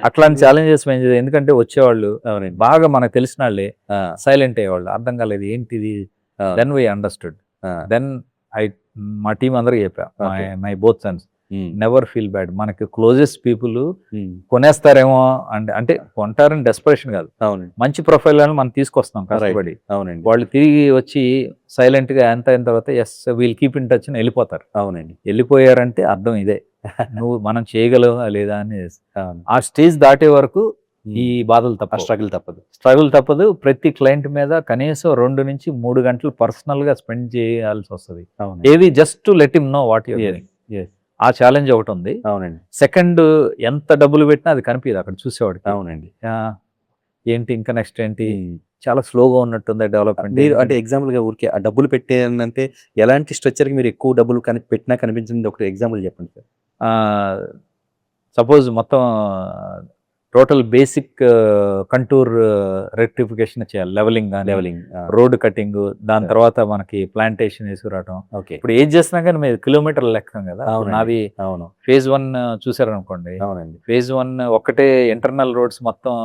అట్లాంటి ఛాలెంజెస్ మేము, ఎందుకంటే వచ్చేవాళ్ళు బాగా మనకు తెలిసిన వాళ్ళే సైలెంట్ అయ్యేవాళ్ళు, అర్థం కాలేదు ఏంటిది. Then we understood. దెన్ మా టీం అందరికి చెప్పా, my both sons, never feel bad. మనకి క్లోజెస్ట్ పీపుల్ కొనేస్తారేమో అంటే కొంటారని డెస్పరేషన్ కాదు, మంచి ప్రొఫైల్ అని మనం తీసుకొస్తాం కష్టపడి. అవునండి. వాళ్ళు తిరిగి వచ్చి సైలెంట్ గా ఎంత అయిన తర్వాత yes we'll keep in touch అని వెళ్ళిపోతారు. అవునండి. వెళ్ళిపోయారంటే అర్థం ఇదే, నువ్వు మనం చేయగలవా లేదా అని. ఆ స్టేజ్ దాటే వరకు ఈ బాధలు తప్ప, స్ట్రగుల్ తప్పదు. ప్రతి క్లయింట్ మీద కనీసం 2 నుంచి 3 గంటలు పర్సనల్ గా స్పెండ్ చేయాల్సి వస్తుంది. ఏది just to let him know what you are doing. ఆ ఛాలెంజ్ ఒకటి ఉంది. అవునండి. సెకండ్, ఎంత డబ్బులు పెట్టినా అది కనిపించదు అక్కడ చూసేవాడికి. అవునండి. ఏంటి ఇంకా నెక్స్ట్ ఏంటి, చాలా స్లోగా ఉన్నట్టుంది డెవలప్మెంట్. మీరు అంటే ఎగ్జాంపుల్గా ఊరికే ఆ డబ్బులు పెట్టేనంటే ఎలాంటి స్ట్రక్చర్కి మీరు ఎక్కువ డబ్బులు పెట్టినా కనిపించింది ఒక ఎగ్జాంపుల్ చెప్పండి సార్. సపోజ్ మొత్తం టోటల్ బేసిక్ కంటూర్ రెక్టిఫికేషన్ చేయాలి, లెవెలింగ్ కానీ లెవెలింగ్, రోడ్ కటింగ్, దాని Sure. తర్వాత మనకి ప్లాంటేషన్ వేసుకురావటం. ఓకే, ఇప్పుడు ఏది చేసినా కానీ మీరు కిలోమీటర్లు లెక్కం కదా. ఇప్పుడు అవునండి. నాది అవును, ఫేజ్ 1 చూసారనుకోండి, అవునండి. ఫేజ్ 1 ఒక్కటే ఇంటర్నల్ రోడ్స్ మొత్తం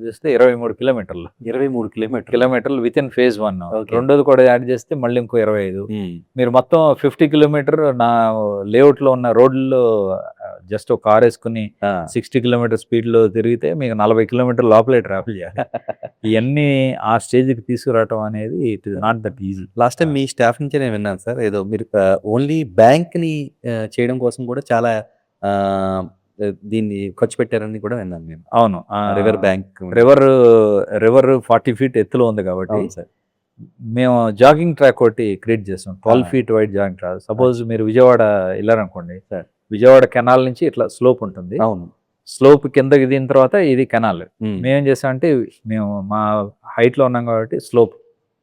చూస్తే 23 కిలోమీటర్లు 23 కిలోమీటర్లు విత్ ఇన్ ఫేజ్ 1. Okay. రెండోది కూడా యాడ్ చేస్తే మళ్ళీ ఇంకో 25. మీరు మొత్తం 50 కిలోమీటర్ నా లేఅవుట్ లో ఉన్న రోడ్లో జస్ట్ ఒక కార్ వేసుకుని 60 కిలోమీటర్ స్పీడ్ లో తిరిగితే మీకు 40 కిలోమీటర్ లోపలే ట్రావెల్ చేయాలి. ఇవన్నీ ఆ స్టేజ్కి తీసుకురావటం అనేది it is not that easy. Last time me staff నుంచి నేను విన్నాను సార్, ఏదో మీరు ఓన్లీ బ్యాంక్ని చేయడం కోసం కూడా చాలా దీన్ని ఖర్చు పెట్టారని కూడా విన్నాను నేను. అవును, రివర్ బ్యాంక్, రివర్ 40 ఫీట్ ఎత్తులో ఉంది కాబట్టి సార్. మేము జాగింగ్ ట్రాక్ ఒకటి క్రియేట్ చేస్తాం, 12 feet wide jogging track. Suppose మీరు విజయవాడ వెళ్ళారనుకోండి, సార్, విజయవాడ కెనాల్ నుంచి ఇట్లా స్లోప్ ఉంటుంది. అవును, స్లోప్ కిందకి దిగిన తర్వాత ఇది కెనాల్. మేమేం చేసామంటే మేము మా హైట్ లో ఉన్నాం కాబట్టి slope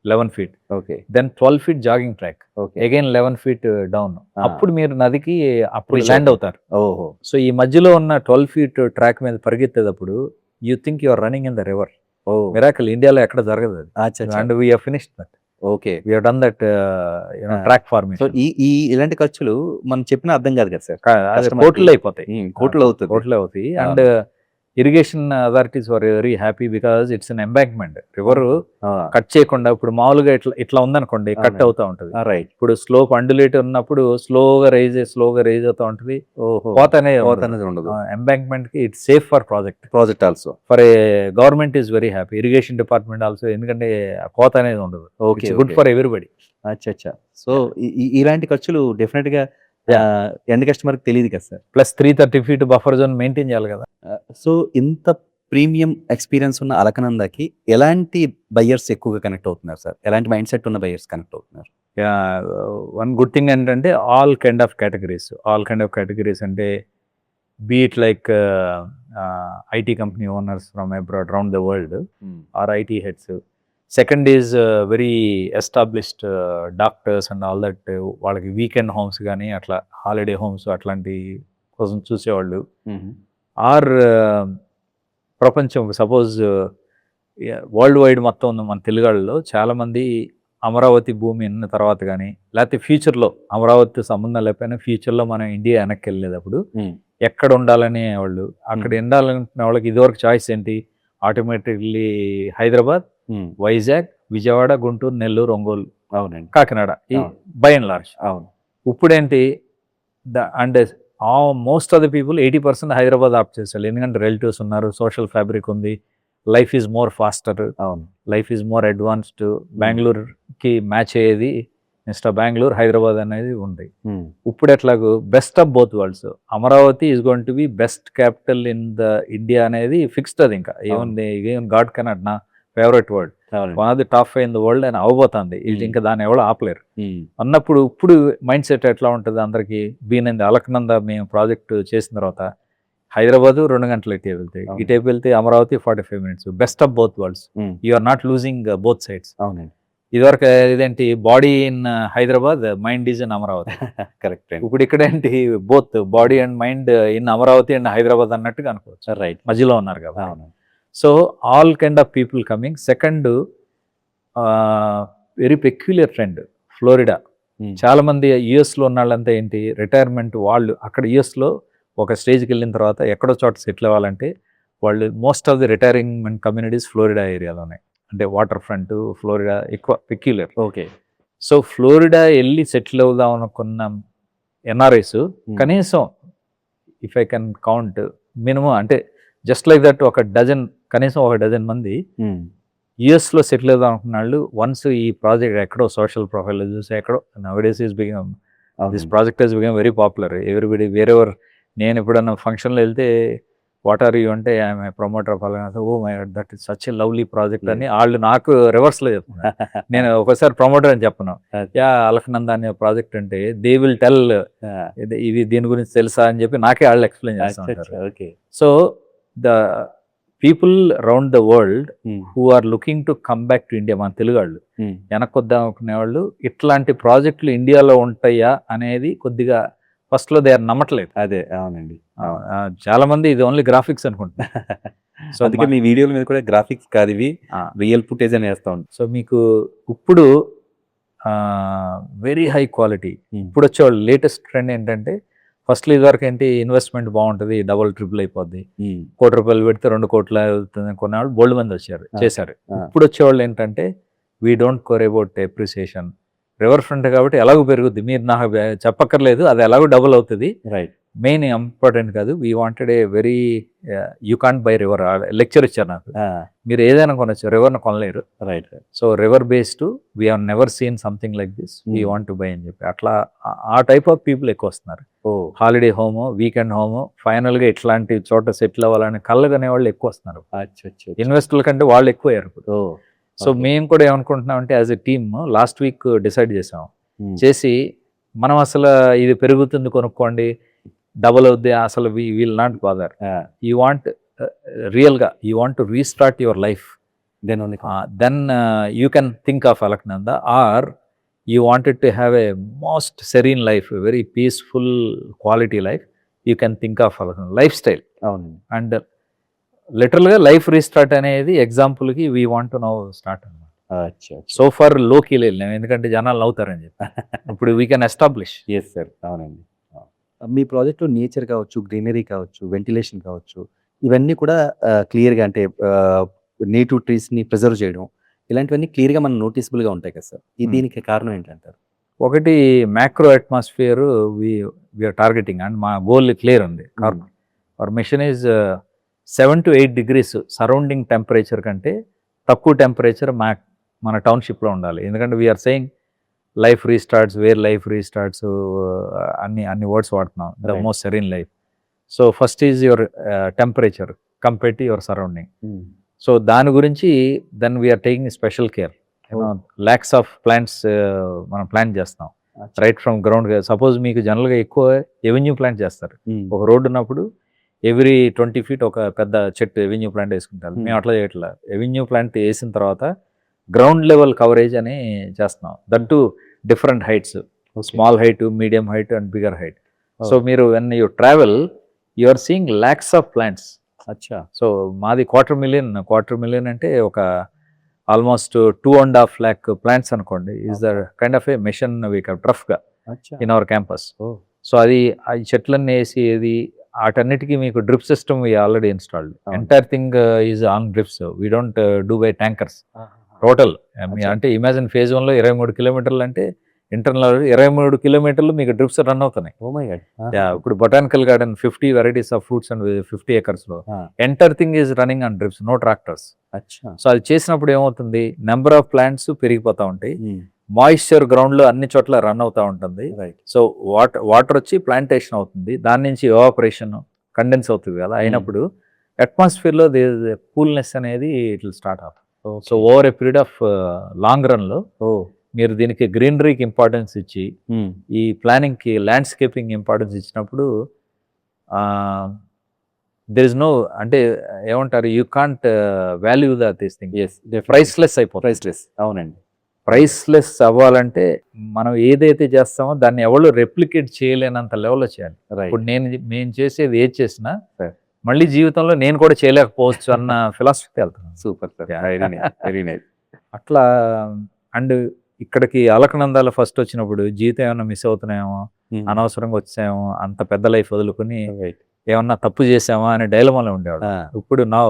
11 feet, okay, then 12 feet jogging track, okay, again 11 feet down. అప్పుడు మీరు నదికి అప్పుడు Reach ల్యాండ్ అవుతారు. ఓహో, సో ఈ మధ్యలో ఉన్న 12 ఫీట్ ట్రాక్ మీద పరిగెత్తేటప్పుడు you think you are running in the river. Oh miracle, ఇండియాలో ఎక్కడ జరగదు అది. And we have finished that. Okay, we have done that track so formation. ఈ ఇలాంటి ఖర్చులు మనం చెప్పినా అర్థం కాదు కదా సార్, కోట్లు అయిపోతాయి, కోట్లు అవుతుంది. కోట్లు అవుతాయి. And irrigation authorities were very happy because it's an embankment. River cut చేయకుండా ఇప్పుడు మామూలుగా ఇట్లా ఉందనుకోండి, కట్ అవునండి. అవుతా ఉంటుంది. రైట్, ఇప్పుడు స్లోప్ అండులేట్ ఉన్నప్పుడు స్లోగా రైజ్ అవుతా ఉంటుంది. ఓహో, కోత అనేది కోత అనేది ఉండదు. ఎంబాంక్మెంట్ కి it's safe for project also, for a government is very happy, irrigation department also, ఎందుకంటే కోత అనేది ఉండదు. Okay, good for everybody. అచ్చా. సో ఇలాంటి ఖర్చులు డెఫినెట్ గా ఎండ్ కస్టమర్ కి తెలియదు కదా sir. Plus 330 feet buffer zone maintain చేయాలి కదా. సో ఇంత ప్రీమియం ఎక్స్పీరియన్స్ ఉన్న అలకనందాకి ఎలాంటి బయ్యర్స్ ఎక్కువగా కనెక్ట్ అవుతున్నారు సార్? ఎలాంటి మైండ్ సెట్ ఉన్న బయ్యర్స్ కనెక్ట్ అవుతున్నారు? వన్ గుడ్ థింగ్ ఏంటంటే ఆల్ కైండ్ ఆఫ్ కేటగిరీస్ అంటే beat like IT company owners from abroad round the world or IT heads. Second is very established doctors and all that, వాళ్ళకి weekend homes కానీ అట్లా holiday homes అట్లాంటి కోసం చూసేవాళ్ళు. Are ప్రపంచం suppose world wide మొత్తం ఉన్న మన తెలుగాళ్ళలో చాలామంది అమరావతి భూమి అన్న తర్వాత కానీ లేకపోతే ఫ్యూచర్లో అమరావతి సంబంధం లేకపోయినా ఫ్యూచర్లో మనం ఇండియా వెనక్కి వెళ్ళేటప్పుడు ఎక్కడ ఉండాలనే వాళ్ళు, అక్కడ ఉండాలనుకునే వాళ్ళకి ఇదివరకు చాయిస్ ఏంటి, ఆటోమేటిక్లీ హైదరాబాద్, వైజాగ్, విజయవాడ, గుంటూరు, నెల్లూరు, ఒంగోలు, అవునండి, కాకినాడ, ఈ బై అండ్ లార్జ్. అవును. ఇప్పుడేంటి and most of the people 80% Hyderabad opt చేస్తారు, ఎందుకంటే రిలేటివ్స్ ఉన్నారు, సోషల్ ఫ్యాబ్రిక్ ఉంది, లైఫ్ ఈజ్ మోర్ ఫాస్టర్, అవును, లైఫ్ ఈజ్ మోర్ అడ్వాన్స్డ్. బెంగళూరుకి మ్యాచ్ అయ్యేది మిస్టర్ బెంగళూరు, హైదరాబాద్ అనేది ఉంది. ఇప్పుడు ఎట్లాగూ best of both world's, Amaravati is going to B best capital in the India అనేది ఫిక్స్డ్. అది ఇంకా ఏముంది, గాడ్ కెనాట్, నా favourite word, one of the top 5 in the world అని అవబోతుంది. ఇది ఇంకా దాన్ని ఎవరు ఆపలేరు అన్నప్పుడు ఇప్పుడు మైండ్ సెట్ ఎట్లా ఉంటుంది అందరికి. బీనంది అలకనంద మేము ప్రాజెక్ట్ చేసిన తర్వాత హైదరాబాద్ 2 గంటలు ఇటేపు వెళ్తే Amaravati 45 minutes. Best of both worlds, you are not losing both sides. అవునండి. ఇదివరకు ఇదేంటి, body in Hyderabad, mind is in Amaravati. Correct. ఇప్పుడు ఇక్కడ ఏంటి, both body and mind in Amaravati and Hyderabad అన్నట్టుగా అనుకోవచ్చు. రైట్, మధ్యలో ఉన్నారు కదా. So all kind of people coming. Second very peculiar trend, Florida. చాలా మంది యుఎస్లో ఉన్న వాళ్ళంతా ఏంటి, రిటైర్మెంట్ వాళ్ళు అక్కడ యుఎస్లో ఒక స్టేజ్కి వెళ్ళిన తర్వాత ఎక్కడో చోట సెటిల్ అవ్వాలంటే వాళ్ళు most of the retiring communities Florida ఏరియాలోనే, అంటే వాటర్ ఫ్రంట్ ఫ్లోరిడా ఎక్కువ పెక్యులర్. ఓకే. సో ఫ్లోరిడా వెళ్ళి సెటిల్ అవుదాం అనుకున్న ఎన్ఆర్ఐస్ కనీసం if I can count minimum అంటే జస్ట్ లైక్ దట్ కనీసం ఒక డజన్ మంది యుఎస్లో సెటిల్ అవుదాం అనుకున్న వాళ్ళు వన్స్ ఈ ప్రాజెక్ట్ ఎక్కడో సోషల్ ప్రొఫైల్ చూసి ఎక్కడో nowadays is become this project is become very popular everybody wherever. నేను ఎప్పుడన్నా ఫంక్షన్లో వెళ్తే వాట్ ఆర్ యూ అంటే I'm promoter of oh my god that is such a lovely project అని వాళ్ళు నాకు రివర్స్లో చెప్తున్నారు. నేను ఒకసారి ప్రమోటర్ అని చెప్పను, అలకనంద అనే ప్రాజెక్ట్ అంటే దే విల్ టెల్ ఇది దీని గురించి తెలుసా అని చెప్పి నాకే వాళ్ళు ఎక్స్ప్లెయిన్ చేస్తారు. Okay. So the people around the world who are looking to come back to India, మన తెలుగు వాళ్ళు వెనక్కి వద్దాం అనుకునే వాళ్ళు ఇట్లాంటి ప్రాజెక్టులు ఇండియాలో ఉంటాయా అనేది కొద్దిగా ఫస్ట్ లో దే ఆర్ నమ్మట్లేదు. అదే అవునండి. చాలా మంది ఇది ఓన్లీ గ్రాఫిక్స్ అనుకుంటున్నారు. సో అందుకే మీ వీడియోల మీద కూడా గ్రాఫిక్స్ కాదు, ఇవి రియల్ ఫుటేజ్ అని వేస్తా ఉంటాం. సో మీకు ఇప్పుడు వెరీ హై క్వాలిటీ. ఇప్పుడు వచ్చేవాళ్ళు లేటెస్ట్ ట్రెండ్ ఏంటంటే ఫస్ట్లో ఇదివరకు ఏంటి ఇన్వెస్ట్మెంట్ బాగుంటుంది, డబుల్ ట్రిపుల్ అయిపోద్ది, ₹1,00,00,000 పెడితే 2 కోట్ల అవుతుంది కొనేవాళ్ళు బోల్డ్ మంది చేశారు. ఇప్పుడు వచ్చేవాళ్ళు ఏంటంటే we don't core about appreciation, river front కాబట్టి ఎలాగో పెరుగుద్ది, మీరు నాకు చెప్పక్కర్లేదు, అది ఎలాగో డబుల్ అవుతుంది, రైట్, మెయిన్ ఇంపార్టెంట్ కాదు. We wanted a very you can't buy river lecture ఇచ్చారు నాకు, మీరు ఏదైనా కొనొచ్చు, రివర్ను కొనలేరు. Right. So river based we have never seen something like this, we want to buy అని చెప్పి అట్లా ఆ టైప్ ఆఫ్ పీపుల్ ఎక్కువ వస్తున్నారు. హాలిడే హోము, వీకెండ్ హోము, ఫైనల్గా ఇట్లాంటి చోట సెటిల్ అవ్వాలని కళ్ళగనే వాళ్ళు ఎక్కువ వస్తున్నారు. ఇన్వెస్టర్ల కంటే వాళ్ళు ఎక్కువ అయ్యారు ఇప్పుడు. సో మేము కూడా ఏమనుకుంటున్నాం అంటే as a team last week decide చేసాం, చేసి మనం అసలు ఇది పెరుగుతుంది కొనుక్కోండి, డబుల్ అవుద్ది, అసలు will not bother. You want రియల్గా you want to restart your life, then you can think of Alaknanda, or you wanted to have a most serene life, a very peaceful quality life, you can think of lifestyle. And literally life restart అనేది example కి we want to now start అన్నమాట. So far లోకి వెళ్ళాం ఎందుకంటే జనాలు నవ్వుతారని చెప్పి ఇప్పుడు we can establish. Yes sir, అవునండి. మీ ప్రాజెక్ట్లో నేచర్ కావచ్చు, గ్రీనరీ కావచ్చు, వెంటిలేషన్ కావచ్చు, ఇవన్నీ కూడా క్లియర్గా అంటే నేటివ్ ట్రీస్ని ప్రిజర్వ్ చేయడం, ఇలాంటివన్నీ క్లియర్గా మనం నోటీసబుల్గా ఉంటాయి కదా సార్. దీనికి కారణం ఏంటంటారు? ఒకటి macro atmosphere we are targeting and మా గోల్ క్లియర్ ఉంది. Our mission is 7 to 8 degrees సరౌండింగ్ టెంపరేచర్ కంటే తక్కువ టెంపరేచర్ మన టౌన్షిప్లో ఉండాలి. ఎందుకంటే we are saying life restarts, where life restarts, అన్ని వర్డ్స్ వాడుతున్నాం, the most serene life. So first is your temperature compare to your surrounding. So దాని గురించి then we are taking special care. Lakhs of plants మనం ప్లాంట్ చేస్తాం రైట్ ఫ్రమ్ గ్రౌండ్. సపోజ్ మీకు జనరల్గా ఎక్కువ avenue plant చేస్తారు, ఒక రోడ్డు ఉన్నప్పుడు ఎవ్రీ 20 feet ఒక పెద్ద చెట్టు ఎవెన్యూ ప్లాంట్ వేసుకుంటారు. మేము అట్లా చేయట్లా, ఎవెన్యూ ప్లాంట్ వేసిన తర్వాత గ్రౌండ్ లెవెల్ కవరేజ్ అని చేస్తున్నాం, that to different heights, small height, medium height and bigger height. So మీరు when you travel you are seeing lakhs of plants. అచ్చా. సో మాది 250,000 అంటే ఒక ఆల్మోస్ట్ 2.5 lakh ప్లాంట్స్ అనుకోండి, is the kind of a mission we kept రఫ్గా in our campus. So అది ఆ చెట్లన్నీ వేసి ఏది వాటన్నిటికీ మీకు drip system already installed, entire thing is on drips, we don't do by tankers total. అంటే ఇమాజిన్ ఫేజ్ 1లో 23 kilometers అంటే ఇంటర్నల్ 23 kilometers మీకు డ్రిప్స్ రన్ అవుతున్నాయి. ఇప్పుడు botanical garden 50 varieties of fruits and 50 acres లో entire thing is running on drips, no tractors. So అది చేసినప్పుడు ఏమవుతుంది, నెంబర్ ఆఫ్ ప్లాంట్స్ పెరిగిపోతూ ఉంటాయి, మాయిశ్చర్ గ్రౌండ్ లో అన్ని చోట్ల రన్ అవుతూ ఉంటుంది. సో వాటర్ వచ్చి ప్లాంటేషన్ అవుతుంది, దాని నుంచి ఎవాపరేషన్ కండెన్స్ అవుతుంది కదా, అయినప్పుడు అట్మాస్ఫియర్ లో కూల్నెస్ అనేది it will start of. So over a period of long run లో మీరు దీనికి గ్రీనరీకి ఇంపార్టెన్స్ ఇచ్చి ఈ ప్లానింగ్ కి ల్యాండ్స్కేపింగ్ ఇంపార్టెన్స్ ఇచ్చినప్పుడు దెర్ ఇస్ నో, అంటే ఏమంటారు, you can't value this thing, priceless అయిపోతుంది. ప్రైస్లెస్, అవునండి. ప్రైస్లెస్ అవ్వాలంటే మనం ఏదైతే చేస్తామో దాన్ని ఎవరు రెప్లికేట్ చేయలేనంత లెవెల్లో చేయాలి. ఇప్పుడు నేను చేసేది ఏది చేసినా మళ్ళీ జీవితంలో నేను కూడా చేయలేకపోవచ్చు అన్న ఫిలాసఫీ వెళ్తాను. Super sir, very nice. అట్లా. అండ్ ఇక్కడికి అలకనందాల ఫస్ట్ వచ్చినప్పుడు జీవితం ఏమన్నా మిస్ అవుతున్నాయేమో, అనవసరంగా వచ్చామో, అంత పెద్ద లైఫ్ వదులుకొని ఏమన్నా తప్పు చేసామా అనే డైలమాలో ఉండేవాడు. ఇప్పుడు now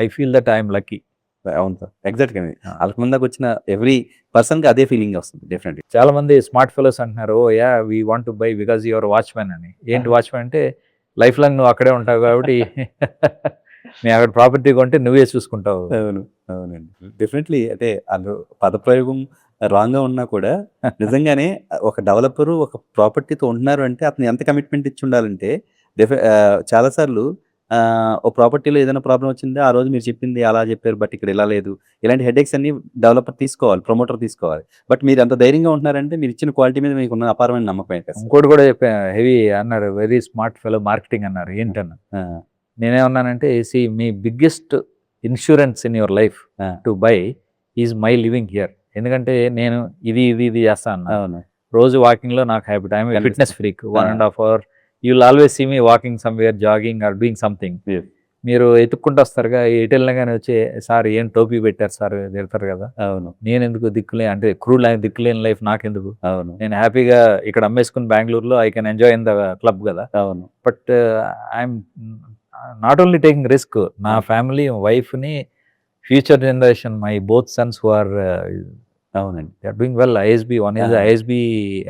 I feel that I'm lucky. అవును సార్, ఎగ్జాక్ట్గా అలకనందాకి వచ్చిన ఎవ్రీ పర్సన్కి అదే ఫీలింగ్ వస్తుంది డెఫినెట్లీ. చాలా మంది స్మార్ట్ ఫెలోస్ అంటున్నారు, oh yeah we want to buy because your watchmen అని. ఏంటి వాచ్మెన్ అంటే లైఫ్ లాంగ్ నువ్వు అక్కడే ఉంటావు కాబట్టి నేను అక్కడ ప్రాపర్టీ కొంటే నువ్వే చూసుకుంటావు. అవును, అవునండి, డెఫినెట్లీ. అంటే పదప్రయోగం రాంగ్గా ఉన్నా కూడా నిజంగానే ఒక డెవలపరు ఒక ప్రాపర్టీతో ఉంటున్నారు అంటే అతను ఎంత కమిట్మెంట్ ఇచ్చి ఉండాలంటే చాలాసార్లు ఒక ప్రాపర్టీలో ఏదైనా ప్రాబ్లం వచ్చింది, ఆ రోజు మీరు చెప్పింది అలా చెప్పారు బట్ ఇక్కడ ఇలా లేదు, ఇలాంటి హెడేక్స్ అన్ని డెవలపర్ తీసుకోవాలి, ప్రమోటర్ తీసుకోవాలి. బట్ మీరు అంత ధైర్యంగా ఉంటున్నారంటే మీరు ఇచ్చిన క్వాలిటీ మీద మీకు ఉన్న అపారమైన నమ్మకం. ఇంకోటి కూడా చెప్పా, హెవీ అన్నారు, వెరీ స్మార్ట్ ఫెలో మార్కెటింగ్ అన్నారు. ఏంటన్నా నేనేమన్నానంటే మీ biggest insurance in your life to buy is my living here. ఎందుకంటే నేను ఇది చేస్తాను. అవును. రోజు వాకింగ్లో నాకు habit. I'm fitness freak. 1.5 hour you will always see me walking somewhere, jogging or doing something. మీరు ఎత్తుక్కుంటూ వస్తారుగా, ఎటు వెళ్ళినా కానీ వచ్చి సార్ ఏం టోపీ పెట్టారు సార్ తిడతారు కదా. అవును. నేను ఎందుకు అంటే క్రూడ్ దిక్కులేని లైఫ్ నాకెందుకు, అవును. నేను హ్యాపీగా ఇక్కడ అమ్మేసుకుని బెంగళూరులో I can enjoy in the club కదా. అవును. But I'm not only taking risk, నా ఫ్యామిలీ వైఫ్ని, future generation, my both sons who are అవునండి. they are doing well. ISB, one is the ISB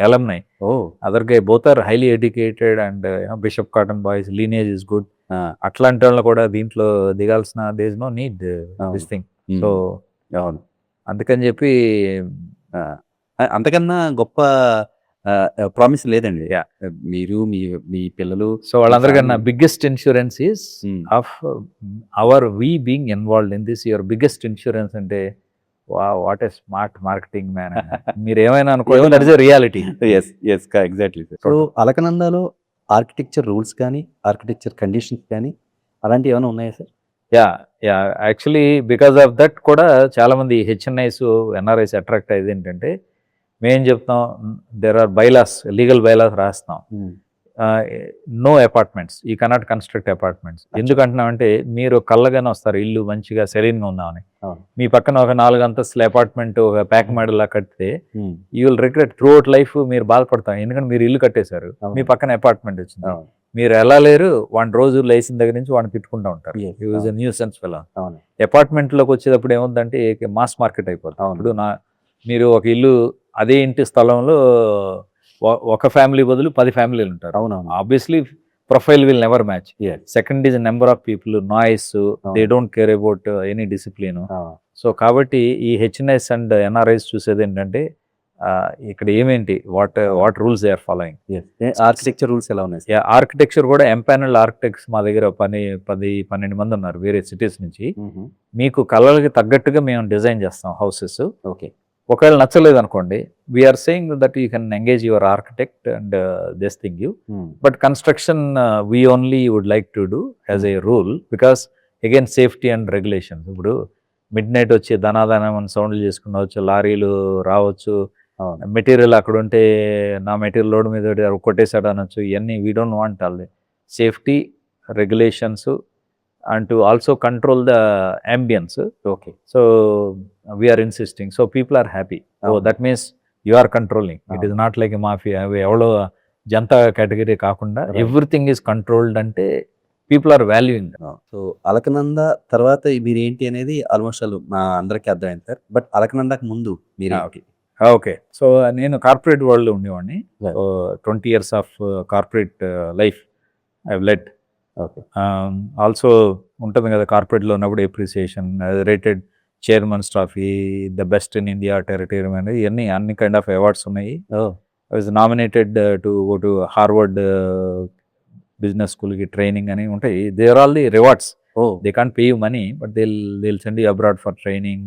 alumni, other guy both are highly educated and Bishop Cotton Boys lineage is good. అట్లాంటి వాళ్ళు కూడా దీంట్లో దిగాల్సిన there is no need this thing. So అవును. అందుకని చెప్పి అంతకన్నా గొప్ప ప్రామిస్ లేదండి. మీరు మీ పిల్లలు, సో వాళ్ళందరికన్నా biggest insurance is of our we being involved in this. Your biggest insurance అంటే what a smart marketing man. మీరు ఏమైనా అనుకోండి, that is a reality. Exactly. So అలకనందాలో ఆర్కిటెక్చర్ రూల్స్ కానీ, ఆర్కిటెక్చర్ కండిషన్స్ కానీ అలాంటివి ఏమైనా ఉన్నాయా sir? Actually because of that కూడా చాలా మంది హెచ్ఎన్ఐస్, ఎన్ఆర్ఐస్ అట్రాక్ట్ అయ్యేది ఏంటంటే, మేం చెప్తాం there are bylaws, legal bylaws రాస్తాం, no apartments, we cannot construct apartments. ఎందుకంటున్నామంటే మీరు కళ్ళగానే వస్తారు ఇల్లు మంచిగా సెరీన్గా ఉందామని. మీ పక్కన ఒక 4 అంతస్తుల అపార్ట్మెంట్ ఒక ప్యాక్ మోడల్లా కడితే you will regret through out life. మీరు బాధపడతాం, ఎందుకంటే మీరు ఇల్లు కట్టేశారు, మీ పక్కన అపార్ట్మెంట్ వచ్చింది, మీరు ఎలా లేరు. వాడి రోజు లేచిన దగ్గర నుంచి వాడిని తిట్టుకుంటూ ఉంటారు. New sense fellow. అపార్ట్మెంట్లోకి వచ్చేటప్పుడు ఏముందంటే మాస్ మార్కెట్ అయిపోతుంది. ఇప్పుడు మీరు ఒక ఇల్లు, అదే ఇంటి స్థలంలో ఒక ఫ్యామిలీ బదులు 10 ఫ్యామిలీలు ఉంటారు. అవునవును. Obviously profile will never match. Second is number of people, noise, they don't care about any discipline. So కాబట్టి ఈ హెచ్ఎన్ఐస్ అండ్ ఎన్ఆర్ఐస్ చూసేది ఏంటంటే ఇక్కడ ఏమేంటి, what rules they are following. Architecture rules ఎలా ఉన్నాయి? ఆర్కిటెక్చర్ కూడా ఎంపానల్డ్ ఆర్కిటెక్ట్స్ మా దగ్గర 10-12 మంది ఉన్నారు వేరే సిటీస్ నుంచి. మీకు కళలకి తగ్గట్టుగా మేము డిజైన్ చేస్తాం హౌసెస్. ఓకే. ఒకవేళ నచ్చలేదు అనుకోండి, we're saying that you can engage your architect and this thing you, but construction we only would like to do as a rule, because again safety and regulations. ఇప్పుడు midnight వచ్చి ధనాధనం సౌండ్లు చేసుకునవచ్చు, లారీలు రావచ్చు, material అక్కడ ఉంటే నా material load మీద కొట్టేసాడు అనొచ్చు. ఇవన్నీ we don't want all the safety regulations and to also control the ambience. Okay. So we are insisting. So people are happy. So that means you are controlling. It is not like a mafia. Evalo janta category kaakunda everything is controlled ante people are valuing that. So Alaknanda తర్వాత మీరు ఏంటి అనేది almost మా అందరికీ అర్థమైంది sir. But అలకనందకు ముందు మీరు okay. So నేను కార్పొరేట్ వరల్డ్లో ఉండేవాడిని. 20 years of corporate life I have led. Okay. Also ఉంటుంది కదా కార్పొరేట్లో ఉన్నప్పుడు appreciation, rated chairman's trophy, the best in India territory అనేది, ఇవన్నీ అన్ని కైండ్ ఆఫ్ అవార్డ్స్ ఉన్నాయి. I was nominated to go to Harvard business స్కూల్కి ట్రైనింగ్ అని ఉంటాయి. They are all the rewards. They can't pay you money, but they'll send you abroad for training,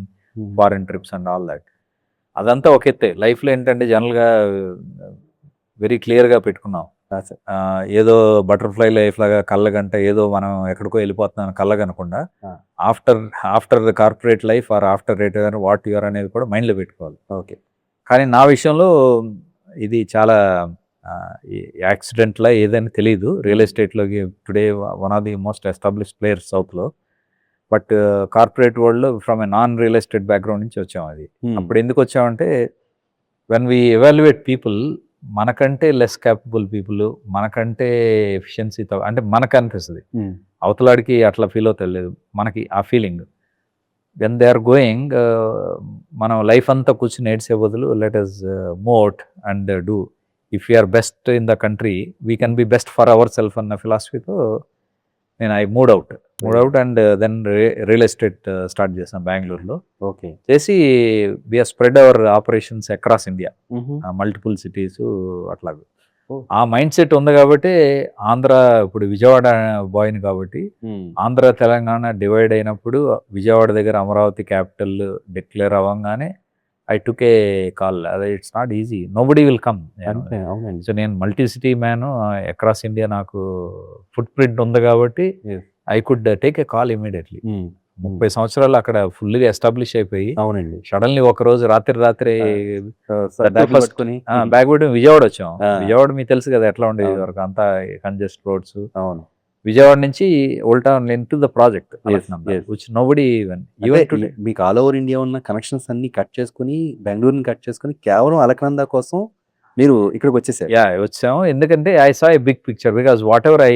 foreign trips and all that. అదంతా ఒక ఎత్తే. లైఫ్లో ఏంటంటే జనరల్గా very క్లియర్గా పెట్టుకున్నాం, ఏదో బటర్ఫ్లై లైఫ్ లాగా కళ్ళగంట ఏదో మనం ఎక్కడికో వెళ్ళిపోతున్నాం కళ్ళగనకుండా after the corporate life or after retire what your అనేది కూడా మైండ్లో పెట్టుకోవాలి. ఓకే. కానీ నా విషయంలో ఇది చాలా యాక్సిడెంట్లా ఏదని తెలియదు. రియల్ ఎస్టేట్లోకి today one of the most established players సౌత్లో, బట్ కార్పొరేట్ వరల్డ్లో from a non real estate background నుంచి వచ్చాం. అది అప్పుడు ఎందుకు వచ్చామంటే వెన్ వీ ఎవాల్యుయేట్ పీపుల్, మనకంటే లెస్ క్యాపబుల్ పీపుల్, మనకంటే ఎఫిషియన్సీతో అంటే మనకు అనిపిస్తుంది, అవతలాడికి అట్లా ఫీల్ అవుతలేదు, మనకి ఆ feeling. When they are going, మనం లైఫ్ అంతా కూర్చుని ఏడ్సే బదులు let us move out and do. If you're best in the country we can be best for our self అన్న ఫిలాసఫీతో నేను I moved out and then real estate start చేసాం బెంగళూరులో. ఓకే. చేసి we're spread our operations across India, multiple cities అట్లాగా. ఆ mind set ఉంది కాబట్టి ఆంధ్ర, ఇప్పుడు విజయవాడ బాయ్ని కాబట్టి ఆంధ్ర తెలంగాణ డివైడ్ అయినప్పుడు విజయవాడ దగ్గర అమరావతి క్యాపిటల్ డిక్లేర్ అవ్వగానే ఐ టుక్ ఏ కాల్. అదే it's not easy, nobody will come. So నేను multi city man, across India నాకు ఫుట్ ప్రింట్ ఉంది కాబట్టి I could take a call immediately. 30 సంవత్సరాలు అక్కడ ఫుల్గా ఎస్టాబ్లిష్ అయిపోయి అవునండి. సడన్లీ ఒక రోజు రాత్రి బ్యాగ్ పట్టుకొని బ్యాగ్ పెట్టి విజయవాడ వచ్చాం. ఆ. విజయవాడ మీకు తెలుసు కదా ఎట్లా ఉండేది అవును. వరకు అంతా కంజెస్ట్ రోడ్స్. అవును. విజయవాడ నుంచి ఉల్టా to the project Yes, yes. Which nobody even మీకు ఆల్ ఓవర్ ఇండియా ఉన్న కనెక్షన్స్ అన్ని కట్ చేసుకుని బెంగళూరుని కట్ చేసుకుని కేవలం అలకనంద కోసం మీరు ఇక్కడికి వచ్చేసారు. యా వచ్చాము. ఎందుకంటే I saw a big picture because whatever I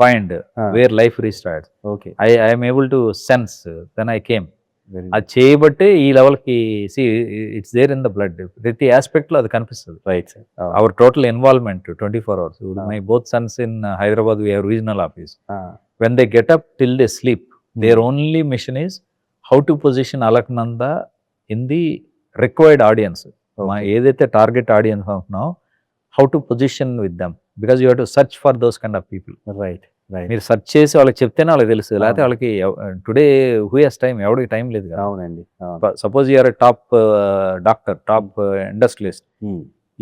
coined where life restart okay. I'm able to sense then I came. అది చేయబట్టే ఈ లెవెల్కి see it's there in the blood. ప్రతి ఆస్పెక్ట్లో అది కనిపిస్తుంది. Right sir. Our total involvement 24 hours. Ah. My both sons in Hyderabad we have regional office. When they get up till they sleep, their only mission is how to position Alaknanda in the required audience. ఏదైతే target audience అంటున్నావు, how to position with them, because you have to search for those kind of people. Right right. మీరు search చేసి వాళ్ళకి చెప్తేనే వాళ్ళకి తెలుస్తుంది. లేకపోతే వాళ్ళకి టుడే హూ హెస్ టైం, ఎవరికి టైం లేదు కదా. అవునండి. Suppose you're top doctor, top industrialist,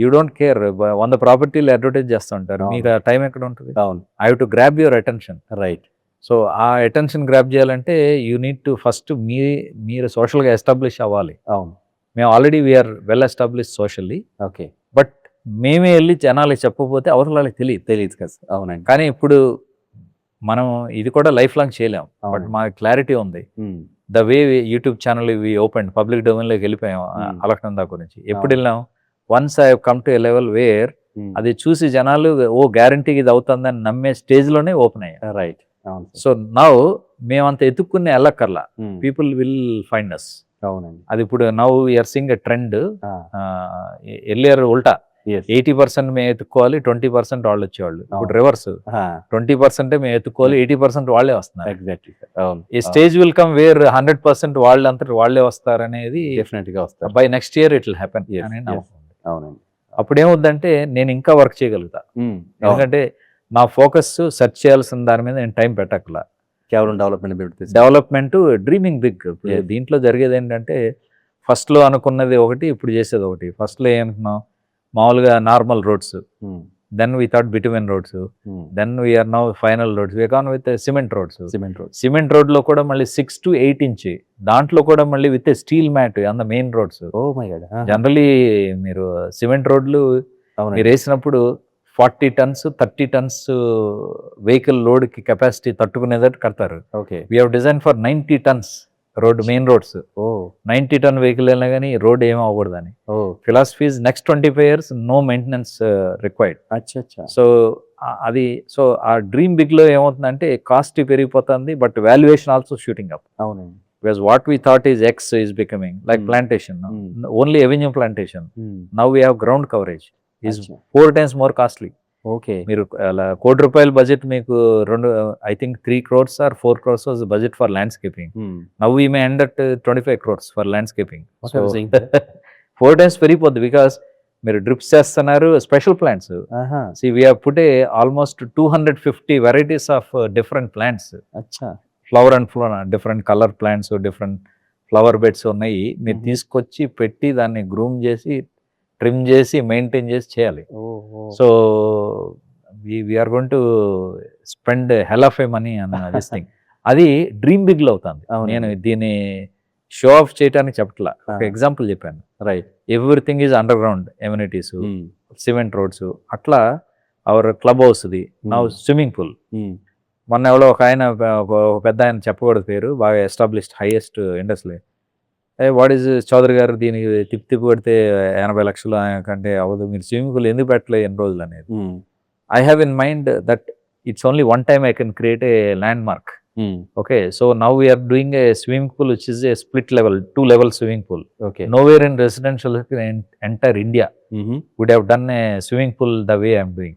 you don't care 100 ప్రాపర్టీలు అడ్వర్టైజ్ చేస్తూ ఉంటారు. అవును. మీకు ఆ టైం ఎక్కడ ఉంటుంది? అవును. I have to grab your attention. Right. So ఆ అటెన్షన్ గ్రాప్ చేయాలంటే యూ నీడ్ టు ఫస్ట్ మీరు సోషల్గా ఎస్టాబ్లిష్ అవ్వాలి. అవును. మేము already we're well establish socially, okay. But మేమే వెళ్ళి జనాలకి చెప్పకపోతే అవతల వాళ్ళకి తెలియదు కదా. అవునండి. కానీ ఇప్పుడు మనం ఇది కూడా లైఫ్ లాంగ్ చేయలేం, బట్ అవును. మా క్లారిటీ ఉంది. The way YouTube channel we open, public డొమైన్లోకి వెళ్ళిపోయాం అలకనంద గురించి. ఎప్పుడు వెళ్ళాం? Once I come to a level where అది చూసి జనాలు ఓ గ్యారంటీకి ఇది అవుతుందని నమ్మే స్టేజ్లోనే ఓపెన్ అయ్యాం. రైట్. అవును. సో నౌ మేమంత ఎత్తుక్కునే వెళ్ళక్కర్లా, పీపుల్ విల్ ఫైండ్ అస్. అవునండి. అది ఇప్పుడు now you're seeing a trend. Earlier ఉల్టా 80% మేము ఎత్తుక్కోవాలి, 20% వాళ్ళు వచ్చేవాళ్ళు. ఇప్పుడు రివర్స్, 20% మేము ఎత్తుక్కోవాలి, 80% వాళ్ళే వస్తున్నారు. ఎగ్జాక్ట్లీ. ఈ స్టేజ్ విల్ కమ్ వేర్ 100% వాళ్ళంతా వాళ్ళే వస్తారనేది డెఫినెట్ గా వస్తారు. By next year it will happen. అవునండి. అప్పుడు ఏమవుద్దంటే నేను ఇంకా వర్క్ చేయగలుగుతా, ఎందుకంటే నా ఫోకస్ సెర్చ్ చేయాల్సిన దాని మీద నేను టైం పెట్టక్కలా. కేవలం డెవలప్మెంట్ డ్రీమింగ్ బిగ్. దీంట్లో జరిగేది ఏంటంటే ఫస్ట్లో అనుకున్నది ఒకటి, ఇప్పుడు చేసేది ఒకటి. ఫస్ట్లో ఏమనుకున్నాం, మామూలుగా normal roads, then we thought bitumen roads, then we're now final roads, we gone with cement roads. Cement రోడ్లో కూడా మళ్ళీ 6 to 8 inch, దాంట్లో కూడా మళ్ళీ with steel mat on the main roads. Generally మీరు సిమెంట్ రోడ్లు మీరు వేసినప్పుడు 40 tons 30 tons వెహికల్ లోడ్కి కెపాసిటీ తట్టుకునేటట్టు కడతారు. We have design for 90 tons road, main roads. 90 ton vehicle అయినా కానీ రోడ్ ఏమీ అవ్వకూడదని philosophy. Next 25 years no maintenance required. So అది, సో ఆ డ్రీమ్ బిగ్ లో ఏమవుతుందంటే కాస్ట్ పెరిగిపోతుంది, but valuation also shooting up. అవునండి. Because what we thought is X is becoming like plantation, only avenue plantation. Now we have ground coverage is 4 times more costly. Okay. మీరు అలా ₹1 కోటి budget మీకు I think 3 crores or 4 crores was the budget for landscaping. Now we may end at 25 crores for landscaping. So 4 times పెరిగిపోద్ది, because మీరు drips చేస్తున్నారు, special plants. See, we have put almost 250 varieties of different plants. Flower and different colour plants, different flower beds ఉన్నాయి. మీరు తీసుకొచ్చి పెట్టి దాన్ని groom చేసి trim చేసి maintain చేసి చేయాలి. So we're going to spend hell of a money అన్న దిస్ థింగ్. అది డ్రీమ్ బిగ్ లో అవుతుంది. నేను దీన్ని షో ఆఫ్ చేయడానికి చెప్పట్లా, ఒక ఎగ్జాంపుల్ చెప్పాను. Right. Everything is under ground amenities, cement roads, అట్లా అవర్ క్లబ్ హౌస్ది, నా స్విమ్మింగ్ పూల్. మొన్న ఎవరో ఒక ఆయన, ఒక పెద్ద ఆయన, చెప్పకూడదు పేరు, బాగా established highest industry, what is Chowdary garu దీనికి తిప్పి పెడితే 80 లక్షలు కంటే అవ్వదు, మీరు స్విమ్మింగ్ పూల్ ఎందుకు పెట్టలే ఎన్ని రోజులు అనేది. I have in mind that it's only one time I can create a land mark. Okay, so now we are doing a swimming pool which is a split level, 2-level swimming pool. Nowhere in residential in entire India would have done a swimming pool the way I am doing.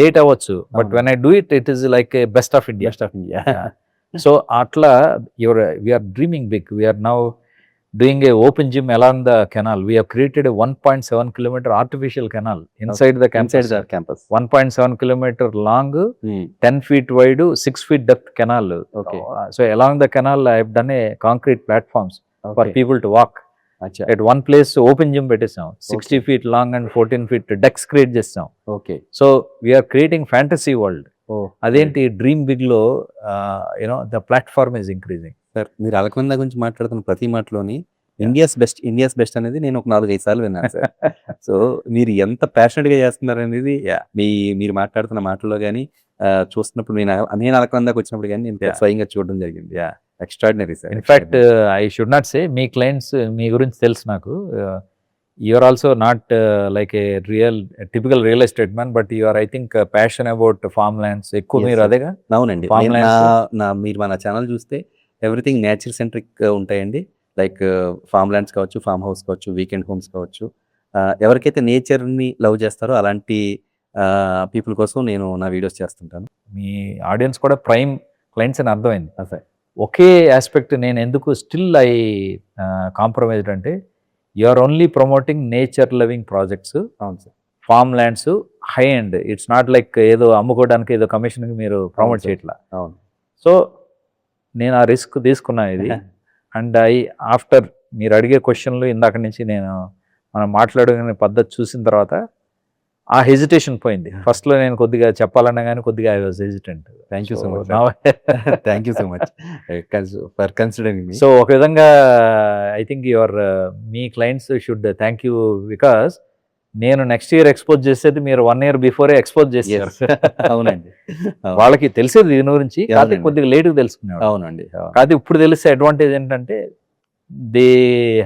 Late avachchu, but when I do it, it is like a best of India. So atla we are dreaming big. We are now doing a open gym along the canal. We have created a 1.7 kilometer artificial canal inside the campus. 1.7 kilometer long, 10 feet wide, 6 feet depth canal. So along the canal I have done a concrete platforms for people to walk. At one place open gym పెట్టేసాం, 60 feet long and 14 feet decks create చేస్తాం. So we are creating fantasy world. అదేంటి dream big లో you know the platform is increasing. Sir మీరు అలకనంద గురించి మాట్లాడుతున్న ప్రతి మాటలోని India's best అనేది నేను ఒక 4-5 సార్లు విన్నాను సార్. సో మీరు ఎంత passionate గా చేస్తున్నారు అనేది మీరు మాట్లాడుతున్న మాటల్లో కానీ చూస్తున్నప్పుడు నేను అలకనందాకి వచ్చినప్పుడు కానీ నేను స్వయంగా చూడడం జరిగింది. Extraordinary sir. In fact I should not say మీ క్లయింట్స్ మీ గురించి తెలుసు నాకు. You are also not like a typical real estate man, but you are I think passion about farm lands ఎక్కువ. Yes, మీరు sir. అదేగా? అవునండి. Farm నేను lands. మీరు మన ఛానల్ చూస్తే ఎవ్రీథింగ్ నేచర్ సెంట్రిక్ ఉంటాయండి. లైక్ ఫార్మ్ ల్యాండ్స్ కావచ్చు, ఫార్మ్ హౌస్ కావచ్చు, వీకెండ్ హోమ్స్ కావచ్చు. ఎవరికైతే నేచర్ని లవ్ చేస్తారో అలాంటి పీపుల్ కోసం నేను నా వీడియోస్ చేస్తుంటాను. మీ ఆడియన్స్ కూడా ప్రైమ్ క్లయింట్స్ అని అర్థమైంది. సార్ ఒకే ఆస్పెక్ట్ నేను ఎందుకు స్టిల్ ఐ కాంప్రమైజ్డ్ అంటే you are only promoting nature loving projects, అవును sir. Farm lands high end. It's not like ఏదో అమ్ముకోవడానికి ఏదో కమిషన్కి మీరు ప్రమోట్ sir. చేయట్లా. అవును. సో నేను ఆ రిస్క్ తీసుకున్నాను ఇది. అండ్ ఆఫ్టర్ మీరు అడిగే క్వశ్చన్లు ఇందాక నుంచి మనం మాట్లాడుకునే పద్ధతి చూసిన తర్వాత ఆ హెజిటేషన్ పోయింది. ఫస్ట్లో నేను కొద్దిగా చెప్పాలన్నా కానీ కొద్దిగా I was hesitant. Thank you so much. Thank you so much for considering. So ఒక విధంగా I think your me clients should thank you, because నేను నెక్స్ట్ ఇయర్ ఎక్స్పోజ్ చేసేది మీరు 1 year బిఫోరే ఎక్స్పోజ్ చేశారు. అవునండి. వాళ్ళకి తెలిసేది దీని గురించి, కాకపోతే అవునండి. కొద్దిగా లేట్గా తెలుసుకునేవాడు. అవునండి. కాదు ఇప్పుడు తెలిసే అడ్వాంటేజ్ ఏంటంటే they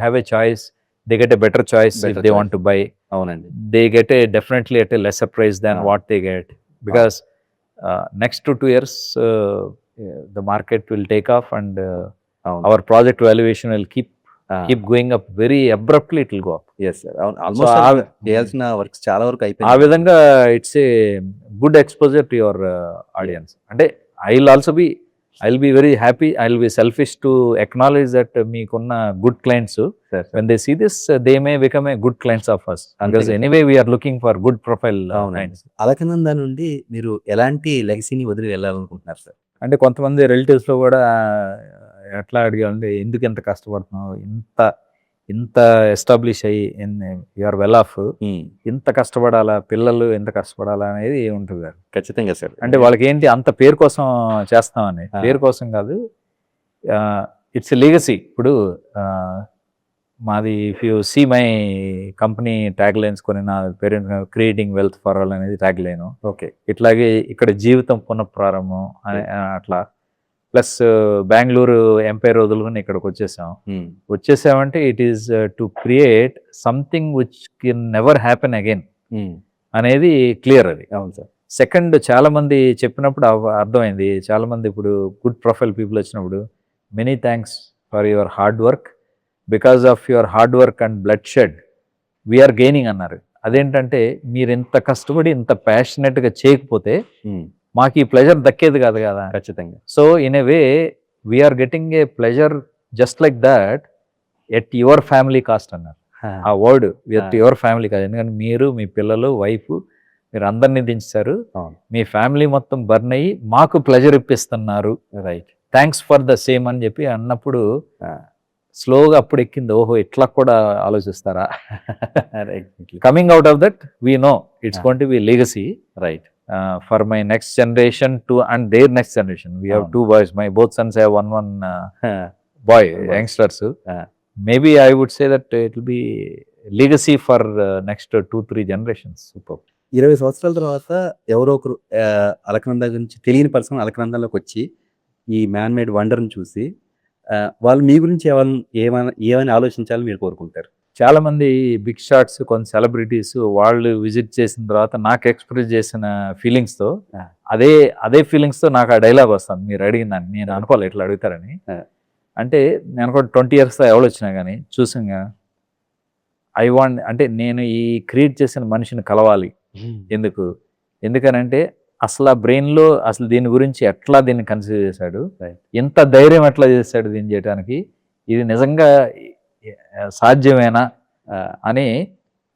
have a choice, they get a better choice if Better they choice. Want to buy. అవునండి. They get a definitely at a lesser price than what they get, because next 2 years the market will take off and అవును. Our project valuation will keep going up very abruptly, it will go up. Yes sir. అవును. Almost ఆ- చేయాల్సిన works చాలా వరకు ఆ అయిపోయింది. విధంగా it's a good exposure to your audience. అంటే I will be very happy, I will be selfish to acknowledge that మీకున్న good clients. Sir, When they see this, they may become a good clients of us. Because అంతే. anyway, we are looking for good profile అవునండి. clients. Alaknanda నుండి మీరు ఎలాంటి లెగసీని వదిలి వెళ్ళాలనుకుంటున్నారు sir? అంటే కొంతమంది రిలేటివ్స్లో కూడా ఎట్లా అడిగారంటే ఎందుకు ఎంత కష్టపడుతున్నావు, ఇంత ఎస్టాబ్లిష్ అయ్యి యూఆర్ వెల్ ఆఫ్, ఇంత కష్టపడాలా, పిల్లలు ఎంత కష్టపడాలా అనేది ఉంటుంది. ఖచ్చితంగా సార్. అంటే వాళ్ళకి ఏంటి అంత పేరు కోసం చేస్తామని, ఆ. పేరు కోసం కాదు, ఇట్స్ లీగసీ. ఇప్పుడు మాది if you see my company tag lines కొన్ని, నా parent creating wealth for all అనేది ట్యాగ్ లైన్. ఓకే. ఇట్లాగే ఇక్కడ జీవితం పునఃప్రారంభం అనే అట్లా. ప్లస్ బెంగళూరు ఎంపైర్ వదులుకొని ఇక్కడికి వచ్చేసామంటే it is to create something which can never happen again అనేది క్లియర్. అది అవును సార్. సెకండ్, చాలా మంది చెప్పినప్పుడు అర్థమైంది. చాలా మంది ఇప్పుడు గుడ్ ప్రొఫైల్ పీపుల్ వచ్చినప్పుడు many thanks for your hard work, because of your hard work and bloodshed we're gaining అన్నారు. అదేంటంటే మీరు ఇంత కష్టపడి ఇంత ప్యాషనెట్గా చేయకపోతే మాకు ఈ ప్లెజర్ దక్కేది కాదు కదా. ఖచ్చితంగా. So in a way we're getting a pleasure just like that at your family cost అన్నారు. ఆ వర్డ్ ఎట్ యువర్ ఫ్యామిలీ కాదు, ఎందుకంటే మీరు, మీ పిల్లలు, వైఫ్, మీరు అందరినీ దించారు. అవును. మీ ఫ్యామిలీ మొత్తం బర్న్ అయ్యి మాకు ప్లెజర్ ఇప్పిస్తున్నారు. Right. Thanks for the same అని చెప్పి అన్నప్పుడు స్లోగా అప్పుడు ఎక్కింది, ఓహో ఇట్లా కూడా ఆలోచిస్తారా. Coming out of that we know it's going to be legacy. Right. For my next generation and their next generation. We have 2 boys. My both sons have one boy, youngsters. Maybe I would say that it will be legacy for next 2-3 generations. Super. 20 సంవత్సరాల తర్వాత ఎవరో ఒకరు అలకనంద గురించి తెలియని person అలకనందలోకి వచ్చి ఈ man made వండర్ని చూసి వాళ్ళు మీ గురించి ఏమని ఆలోచించాలని మీరు కోరుకుంటారు? చాలా మంది బిగ్ షాట్స్, కొంత సెలబ్రిటీస్ వాళ్ళు విజిట్ చేసిన తర్వాత నాకు ఎక్స్ప్రెస్ చేసిన ఫీలింగ్స్తో అదే ఫీలింగ్స్తో నాకు ఆ డైలాగ్ వస్తాను. మీరు అడిగిందని నేను అనుకోవాలి ఇట్లా అడుగుతారని. అంటే నేను కూడా 20 years ఎవరు వచ్చినా కానీ చూసాగా అంటే నేను ఈ క్రియేట్ చేసిన మనిషిని కలవాలి. ఎందుకనంటే అసలు ఆ బ్రెయిన్లో అసలు దీని గురించి ఎట్లా దీన్ని కన్సిడర్ చేశాడు, ఎంత ధైర్యం ఎట్లా చేశాడు దీన్ని చేయడానికి, ఇది నిజంగా సాధ్యమేనా అని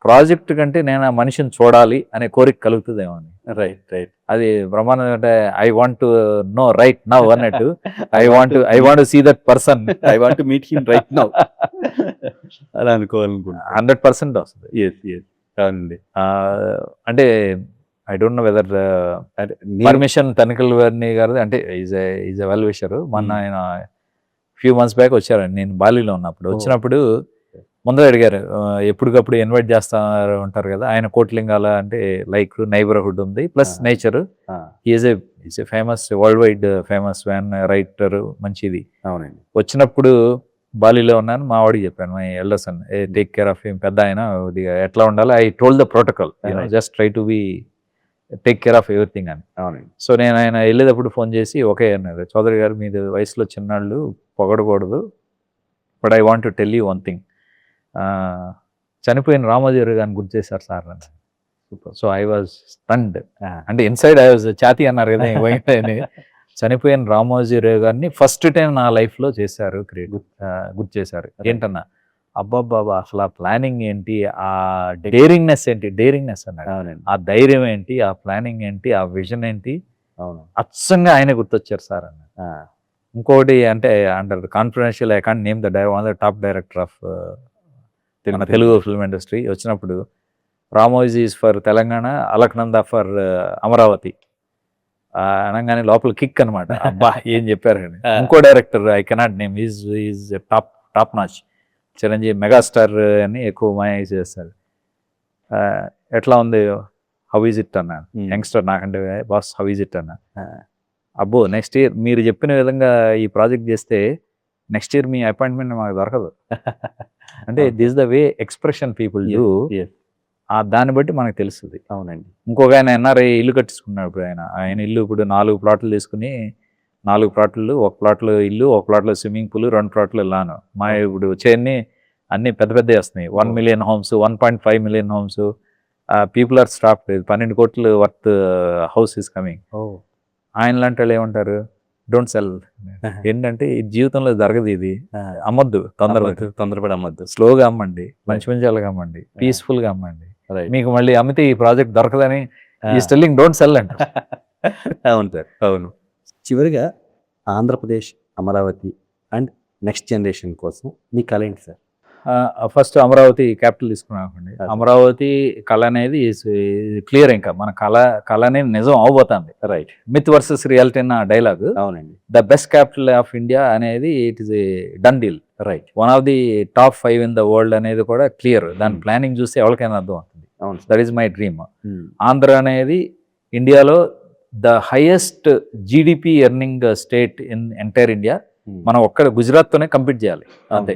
ప్రాజెక్ట్ కంటే నేను ఆ మనిషిని చూడాలి అనే కోరిక కలుగుతుందేమో అని. రైట్. అది బ్రహ్మాండం. అంటే I want to know right now అన్నట్టు I want see that person, I want to meet him right now అలా అనుకోవాలనుకుంటున్నా. 100% వస్తుంది. అవునండి. అంటే I don't know whether permission తనిఖీల వారిని గారు అంటే ఈజ్ ఎ వెల్ విషర్. మొన్న ఆయన ఫ్యూ మంత్స్ బ్యాక్ వచ్చారండి, నేను బాలీలో ఉన్నప్పుడు. వచ్చినప్పుడు ముందర అడిగారు, ఎప్పటికప్పుడు ఇన్వైట్ చేస్తా ఉంటారు కదా. ఆయన కోట్లింగాల అంటే లైక్ నైబర్హుడ్ ఉంది plus nature. Is a famous world wide famous van writer, మంచిది. అవునండి. వచ్చినప్పుడు బాలీలో ఉన్నాను, మా వాడికి చెప్పాను, my elder son, take care of him, పెద్ద ఆయన ఎట్లా ఉండాలి, I told the protocol, just try to be take care of everything అని. అవునండి. సో నేను ఆయన వెళ్ళేటప్పుడు ఫోన్ చేసి ఓకే అన్నారు, చౌదరి గారు మీరు వయసులో చిన్నాళ్ళు పొగడకూడదు, but I want to tell you one thing, చనిపోయిన రామోజీరావు గారిని గుర్తు చేశారు సార్ అని. సో ఐ వాజ్ స్టన్డ్, అంటే ఇన్సైడ్ ఐ వాజ్ ఛాతీ అన్నారు కదా అని. చనిపోయిన రామోజీరావు గారిని ఫస్ట్ టైం నా లైఫ్లో చేశారు, గుర్తు చేశారు. ఏంటన్నా అబ్బాబ్బాబా, అసలు ఆ ప్లానింగ్ ఏంటి, ఆ డేరింగ్నెస్ ఏంటి, డేరింగ్నెస్ అన్నాడు. ఆ ధైర్యం ఏంటి, ఆ ప్లానింగ్ ఏంటి, ఆ విజన్ ఏంటి, అచ్చంగా ఆయన గుర్తొచ్చారు సార్ అన్న. ఇంకోటి అంటే under confidential, I can't name the top director of Telugu film industry వచ్చినప్పుడు, Ramoji is for Telangana, Alaknanda for Amaravati అనగానే లోపల కిక్ అనమాట. అబ్బా ఏం చెప్పారు. ఇంకో director I cannot name, is top notch, Chiranjeevi megastar అని ఎక్కువ మాయ చేస్తారు. ఎట్లా ఉంది, హౌ ఈజ్ ఇట్ అన్నా. యంగ్స్టర్ నాకంటే బాస్, హౌ ఈజ్ ఇట్ అన్నా. అబ్బో నెక్స్ట్ ఇయర్ మీరు చెప్పిన విధంగా ఈ ప్రాజెక్ట్ చేస్తే నెక్స్ట్ ఇయర్ మీ అపాయింట్మెంట్ మాకు దొరకదు అంటే this the way expression people do, దాన్ని బట్టి మనకు తెలుస్తుంది. అవునండి. ఇంకొక ఆయన ఎన్ఆర్ఐ ఇల్లు కట్టించుకున్నాడు. ఇప్పుడు ఆయన ఇల్లు ఇప్పుడు 4 ప్లాట్లు తీసుకుని, 4 ప్లాట్లు, 1 ప్లాట్లో ఇల్లు, 1 ప్లాట్లో స్విమ్మింగ్ పూల్, 2 ప్లాట్లు ఇల్లాను. మా ఇప్పుడు వచ్చేయన్ని అన్ని పెద్ద పెద్ద వస్తున్నాయి. 1 million homes, 1.5 million homes, people are stop. 12 కోట్లు వర్త్ హౌస్ ఈస్ కమింగ్. ఆయన లాంటి వాళ్ళు ఏమంటారు, డోంట్ సెల్. ఏంటంటే ఈ జీవితంలో జరగదు, ఇది అమ్మద్దు, తొందరపడి అమ్మద్దు, స్లోగా అమ్మండి, మంచి మంచి వాళ్ళకి అమ్మండి, పీస్ఫుల్గా అమ్మండి. మీకు మళ్ళీ అమ్మితే ఈ ప్రాజెక్ట్ దొరకదని ఈ స్టెల్లింగ్ డోంట్ సెల్ అంట. అవును సార్, అవును. చివరిగా Andhra Pradesh, Amaravati and next generation కోసం మీ కళ ఏంటి సార్? ఫస్ట్ అమరావతి క్యాపిటల్ తీసుకున్నామండి. అమరావతి కళ అనేది క్లియర్, ఇంకా మన కళ అనేది నిజం అవబోతుంది. రైట్. మిత్ వర్సెస్ రియాలిటీ అన్న డైలాగ్. అవునండి. The best capital of India అనేది it is a done deal. Right. One of the top 5 in the world అనేది కూడా క్లియర్. దాని ప్లానింగ్ చూస్తే ఎవరికైనా అర్థం అవుతుంది. That is my dream. Andhra అనేది ఇండియాలో the highest GDP earning state in entire India. మనం ఒక్కడ గుజరాత్తోనే కంపీట్ చేయాలి అంతే.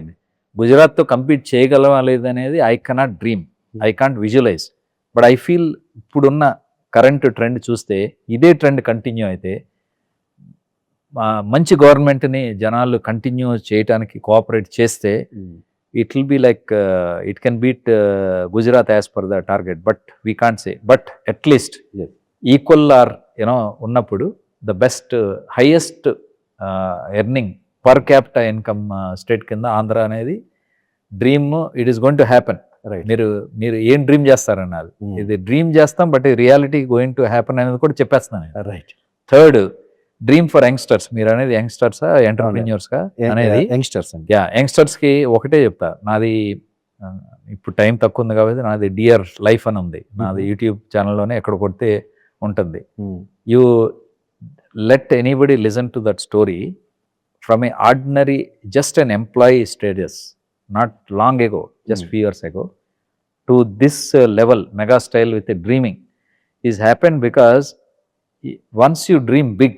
గుజరాత్తో కంపీట్ చేయగలవా లేదనేది I cannot dream, I can't visualize, but I feel ఇప్పుడున్న కరెంట్ ట్రెండ్ చూస్తే ఇదే ట్రెండ్ కంటిన్యూ అయితే, మంచి గవర్నమెంట్ని జనాలు కంటిన్యూ చేయడానికి కోఆపరేట్ చేస్తే, it will be like it can beat Gujarat as per the target, but we can't say. But at least equal or you know ఉన్నప్పుడు the best highest earning per capital income state కింద ఆంధ్ర అనేది dream. It is going to happen. మీరు ఏం dream చేస్తారన్నది, ఇది dream చేస్తాం but reality going to happen అనేది కూడా చెప్పేస్తున్నాను. Right. Third, dream for youngsters. మీరు అనేది యంగ్స్టర్సా ఎంటర్ప్రెన్యూర్స్గా అనేది? యంగ్స్టర్స్. యంగ్స్టర్స్కి ఒకటే చెప్తా, నాది ఇప్పుడు టైం తక్కువ ఉంది కాబట్టి నాది డియర్ లైఫ్ అని ఉంది. నాది యూట్యూబ్ ఛానల్లోనే ఎక్కడ కొడితే ఉంటుంది. You let anybody listen to that story from a ordinary, just an employee status, not long ago, just few years ago, to this level, mega style with a dreaming, is happened because once you dream big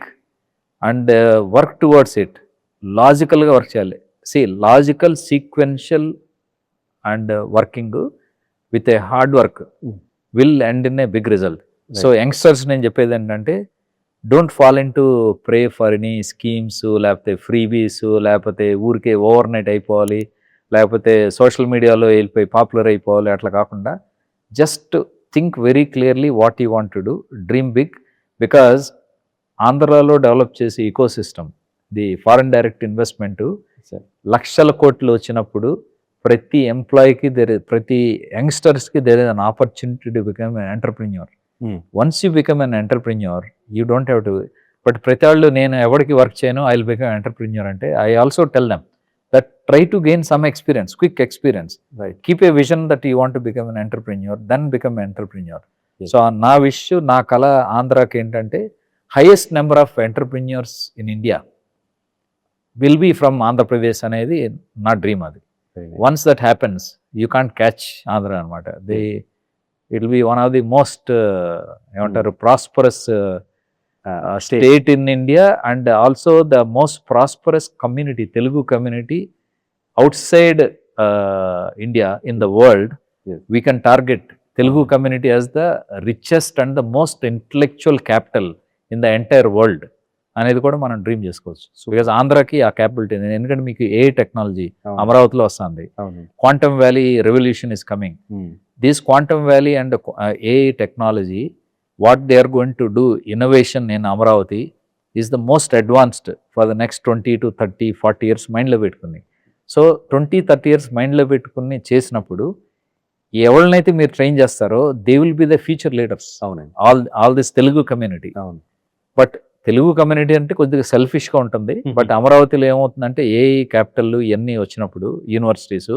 and work towards it, logical ga work cheyali. See, logical, sequential and working with a hard work will end in a big result. Right. So youngsters నేను చెప్పేది ఏంటంటే, don't fall in to pray for any schemes, లేకపోతే freebies, లేకపోతే ఊరికే over night అయిపోవాలి, లేకపోతే social మీడియాలో వెళ్ళిపోయి పాపులర్ అయిపోవాలి, అట్లా కాకుండా just think very clearly what you want to do, dream big. Because ఆంధ్రాలో డెవలప్ చేసే eco system, the foreign direct investment లక్షల కోట్లు వచ్చినప్పుడు ప్రతి ఎంప్లాయీకి ప్రతి యంగ్స్టర్స్కి there is an opportunity to become an entrepreneur. Once you become an entrepreneur, you don't have to. But ప్రతి వాళ్ళు నేను ఎవరికి వర్క్ చేయను, ఐ విల్ బికమ్ ఎంటర్ప్రెన్యూర్ అంటే, I also tell them that try to gain some experience, quick experience. Right. Keep a vision that you want to become an entrepreneur, then become an entrepreneur. Yes. So నా wish, నా కళ ఆంధ్రాకి ఏంటంటే highest number of entrepreneurs in India will be from Andhra Pradesh అనేది నా dream. అది once that happens you can't catch Andhra అనమాట. It will be one of the most ఏమంటారు prosperous state in India and also the most prosperous community, Telugu community outside India in the world. Yes. We can target Telugu community as the richest and the most intellectual capital in the entire world అనేది కూడా మనం dream చేసుకోవచ్చు. Because ఆంధ్రాకి ఆ capability ఉంది. ఎందుకంటే మీకు ఏ technology అమరావతిలో వస్తుంది, quantum valley revolution is coming. This quantum valley and a technology, what they are going to do innovation in Amaravati is the most advanced for the next 20 to 30, 40 years మైండ్లో పెట్టుకుంది. So 20-30 years మైండ్లో పెట్టుకుని చేసినప్పుడు ఎవరినైతే మీరు train చేస్తారో they will be the future leaders. అవునండి. All this Telugu community. అవును. బట్ తెలుగు కమ్యూనిటీ అంటే కొద్దిగా సెల్ఫిష్గా ఉంటుంది. బట్ అమరావతిలో ఏమవుతుందంటే ఏఐ క్యాపిటల్ ఇవన్నీ వచ్చినప్పుడు universities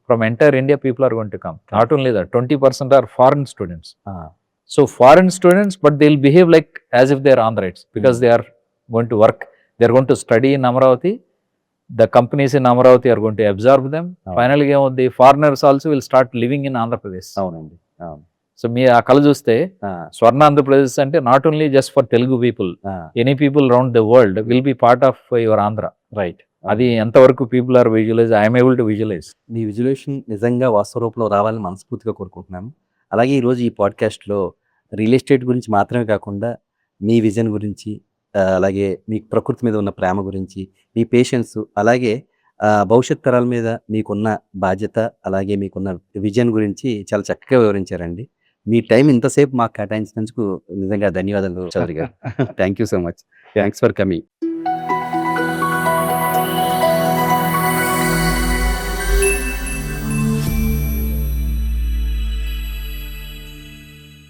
from entire India people are going to come. Not only that, 20% are foreign students. So foreign students, but they will behave like as if they are Andhraites because they are going to work, they are going to study in Amaravati. The companies in Amaravati are going to absorb them. Finally, the foreigners also will start living in Andhra Pradesh. అవునండి. So మీ ఆ కళ చూస్తే స్వర్ణ ఆంధ్రప్రదేశ్ అంటే not only just for Telugu people, any people around the world will be part of your Andhra. Right. అది ఎంతవరకు people are visualise, I'm able to visualise. Me visualisation నిజంగా వాస్తవ రూపంలో రావాలని మనస్ఫూర్తిగా కోరుకుంటున్నాము. అలాగే ఈరోజు ఈ పాడ్కాస్ట్లో రియల్ ఎస్టేట్ గురించి మాత్రమే కాకుండా మీ విజన్ గురించి, అలాగే మీ ప్రకృతి మీద ఉన్న ప్రేమ గురించి, మీ పేషెన్స్, అలాగే భవిష్యత్ తరాల మీద మీకున్న బాధ్యత, అలాగే మీకున్న విజన్ గురించి చాలా చక్కగా వివరించారండి. మీ టైం ఇంతసేపు మాకు కేటాయించినందుకు నిజంగా ధన్యవాదాలు చౌదరి గారు. Thank you so much. Thanks for coming.